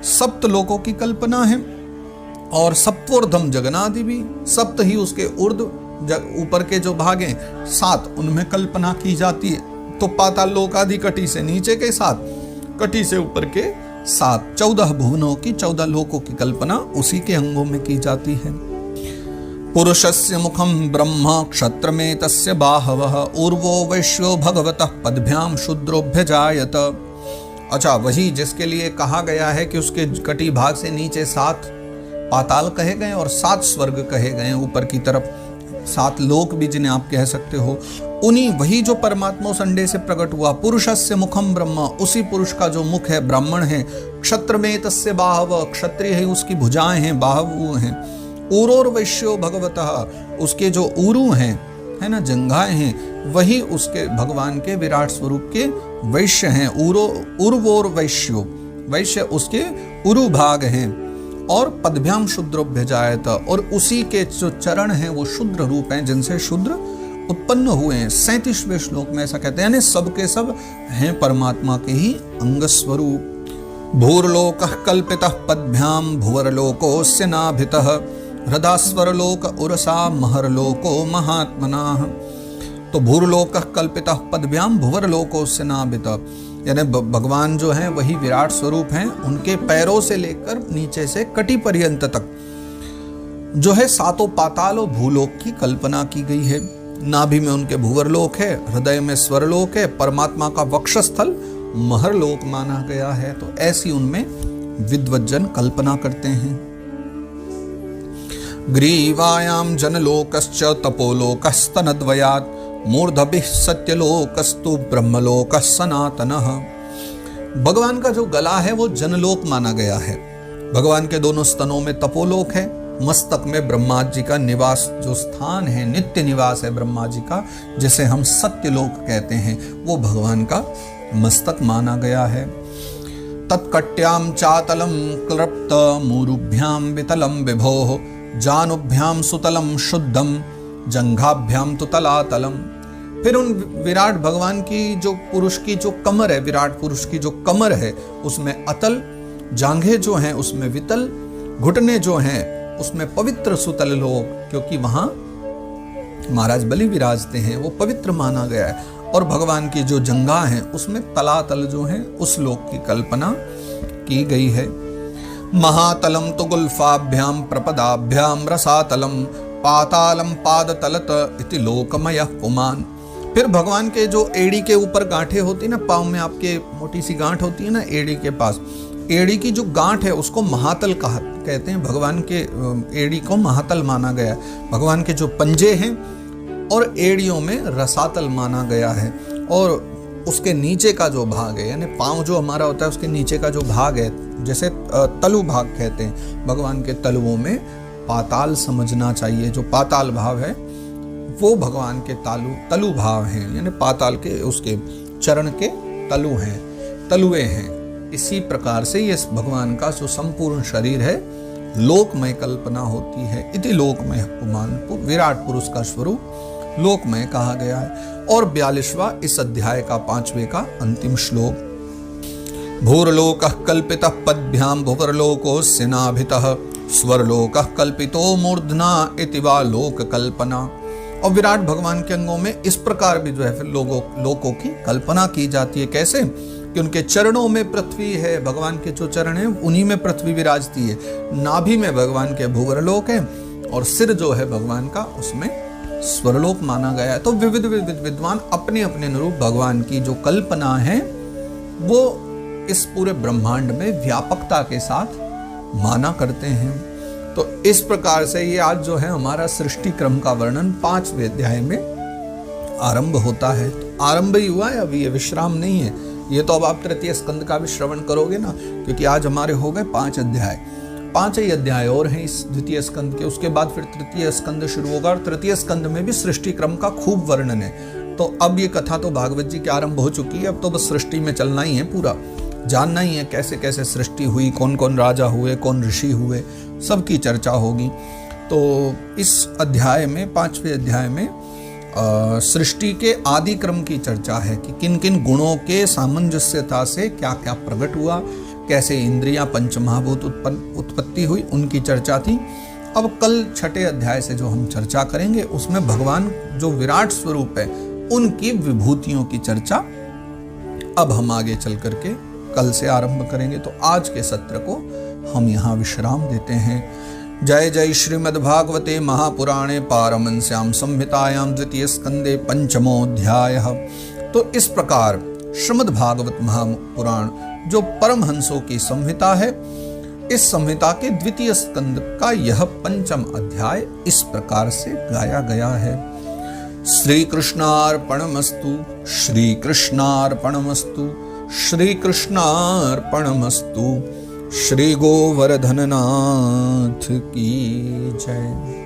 सप्त लोकों की कल्पना है। और सप्तोर्धम जगन्नादि भी, सप्त ही उसके ऊर्ध ऊपर के जो भाग हैं 7, उनमें कल्पना की जाती है। तो पाताल लोक आदि कटी से नीचे के 7, कटी से ऊपर के 7, 14 भुवनों की, 14 लोकों की कल्पना उसी के अंगों में की जाती है। पुरुषस्य मुखम ब्रह्म क्षत्र में तस्य बाहवः ऊर्वो वैश्यो भगवतः पद्भ्याम शूद्रोभ्यजायत। अच्छा, वही जिसके लिए कहा गया है कि उसके कटी भाग से नीचे 7 पाताल कहे गए और 7 स्वर्ग कहे गए, ऊपर की तरफ 7 लोक भी जिन्हें आप कह सकते हो। उन्हीं वही जो परमात्मा उस अंडे से प्रकट हुआ। पुरुषस्य मुखम ब्रह्म, उसी पुरुष का जो मुख है ब्राह्मण है। क्षत्र में तस्य बाहव, क्षत्रिय है, उसकी भुजाएं हैं, बाहव हैं। ऊरोर वैश्यो भगवतः, उसके जो ऊरू हैं है ना, जंघाएं हैं, वही उसके भगवान के विराट स्वरूप के वैश्य हैं। उर्वोर वैश्यो, वैश्य उसके उरु भाग हैं। और पदभ्याम शूद्रोभ्यजायत, और उसी के जो चरण हैं वो शूद्र रूप हैं, जिनसे शूद्र उत्पन्न हुए हैं। 37वें श्लोक में ऐसा कहते हैं, यानी सब के सब हैं परमात्मा के ही अंग स्वरूप। भूर्लोकः कल्पितः पद्भ्याम भुवरलोकोऽस्य नाभितः हृदास्वरलोक उरसा महरलोको महात्मनाः। तो भूर्लोकः कल्पितः पद्भ्याम भुवरलोकोऽस्य नाभितः, यानी भगवान जो हैं वही विराट स्वरूप हैं। उनके पैरों से लेकर नीचे से कटी पर्यंत तक जो है सातों पाताल और भूलोक की कल्पना की गई है। नाभि में उनके भुवरलोक है, हृदय में स्वरलोक है, परमात्मा का वक्षस्थल महरलोक माना गया है। तो ऐसी उनमें विद्वज्जन कल्पना करते हैं। ग्रीवायाम जनलोकश्च तपोलोकस्तनद्वयात् मूर्धभिः सत्यलोकस्तु ब्रह्मलोकः सनातनः। भगवान का जो गला है वो जनलोक माना गया है। भगवान के दोनों स्तनों में तपोलोक है, मस्तक में ब्रह्मा जी का निवास जो स्थान है, नित्य निवास है ब्रह्मा जी का, जिसे हम सत्यलोक कहते हैं, वो भगवान का मस्तक माना गया है। तत्कट्याम चातलम क्लृप्त मूरुभ्याम वितलम विभोः जानुभ्याम सुतलम शुद्धम जंघाभ्याम तो तलातलम। फिर उन विराट भगवान की जो पुरुष की जो कमर है, विराट पुरुष की जो कमर है उसमें अतल, जांघें जो हैं उसमें वितल, घुटने जो हैं उसमें पवित्र सुतल लोक, क्योंकि वहां महाराज बलि विराजते हैं, वो पवित्र माना गया है। और भगवान की जो जंघा हैं उसमें तलातल जो है उस लोक की कल्पना की गई है। महातलम तो गुल्फाभ्याम प्रपदाभ्याम रसातलम पातालम पादतलत इति लोकमय पुमान। फिर भगवान के जो एड़ी के ऊपर गांठें होती है ना, पाँव में आपके मोटी सी गांठ होती है ना एड़ी के पास, एड़ी की जो गांठ है उसको महातल कहते हैं। भगवान के एड़ी को महातल माना गया है। भगवान के जो पंजे हैं और एड़ियों में रसातल माना गया है। और उसके नीचे का जो भाग है, यानी पाँव जो हमारा होता है उसके नीचे का जो भाग है, जैसे तलु भाग कहते हैं, भगवान के तलुओं में पाताल समझना चाहिए। जो पाताल भाव है वो भगवान के तलु भाव हैं, यानी पाताल के उसके चरण के तलु हैं, तलुए हैं। इसी प्रकार से ये भगवान का जो संपूर्ण शरीर है लोकमय कल्पना होती है। इति लोकमय पुमान, विराट पुरुष का स्वरूप लोकमय कहा गया है। और 42वां इस अध्याय का 5वें का अंतिम श्लोक। भूर्लोकः कल्पितः पद्भ्याम भुवरलोकोऽस्य नाभितः स्वरलोकः कल्पितो मूर्धना इति वा लोक कल्पना। और विराट भगवान के अंगों में इस प्रकार भी जो है फिर लोकों की कल्पना की जाती है। कैसे कि उनके चरणों में पृथ्वी है, भगवान के जो चरण हैं उन्हीं में पृथ्वी विराजती है। नाभि में भगवान के भुवरलोक है और सिर जो है भगवान का उसमें स्वरलोक माना गया है। तो विविध विद्वान अपने अपने अनुरूप भगवान की जो कल्पना है वो इस पूरे ब्रह्मांड में व्यापकता के साथ माना करते हैं। तो इस प्रकार से ये आज जो है हमारा सृष्टि क्रम का वर्णन 5वें अध्याय में आरंभ होता है। तो आरंभ ही हुआ है, अभी ये विश्राम नहीं है। ये तो अब आप तृतीय स्कंद का भी श्रवण करोगे ना, क्योंकि आज हमारे हो गए 5 अध्याय, 5 ही अध्याय और हैं इस द्वितीय स्कंद के। उसके बाद फिर तृतीय स्कंद शुरू होगा और तृतीय स्कंद में भी सृष्टि क्रम का खूब वर्णन है। तो अब ये कथा तो भागवत जी की आरंभ हो चुकी है, अब तो बस सृष्टि में चलना ही है, पूरा जानना ही है कैसे कैसे सृष्टि हुई, कौन कौन राजा हुए, कौन ऋषि हुए, सबकी चर्चा होगी। तो इस अध्याय में 5वें अध्याय में सृष्टि के आदि क्रम की चर्चा है कि किन किन गुणों के सामंजस्यता से क्या क्या प्रकट हुआ, कैसे इंद्रियां पंचमहाभूत उत्पत्ति हुई, उनकी चर्चा थी। अब कल 6ठे अध्याय से जो हम चर्चा करेंगे उसमें भगवान जो विराट स्वरूप है उनकी विभूतियों की चर्चा अब हम आगे चल करके कल से आरंभ करेंगे। तो आज के सत्र को हम यहाँ विश्राम देते हैं। जय जय श्रीमद्भागवते महापुराणे पारमहंस्याम संहितायां द्वितीय स्कंदे 5मोऽध्यायः। तो इस प्रकार श्रीमद्भागवत महापुराण जो परमहंसों की संहिता है, इस संहिता के द्वितीय स्कंद का यह 5म अध्याय इस प्रकार से गाया गया है। श्री कृष्णार्पणमस्तु, श्री कृष्णार्पणमस्तु, श्री कृष्णार्पणमस्तु। श्री गोवर्धननाथ की जय।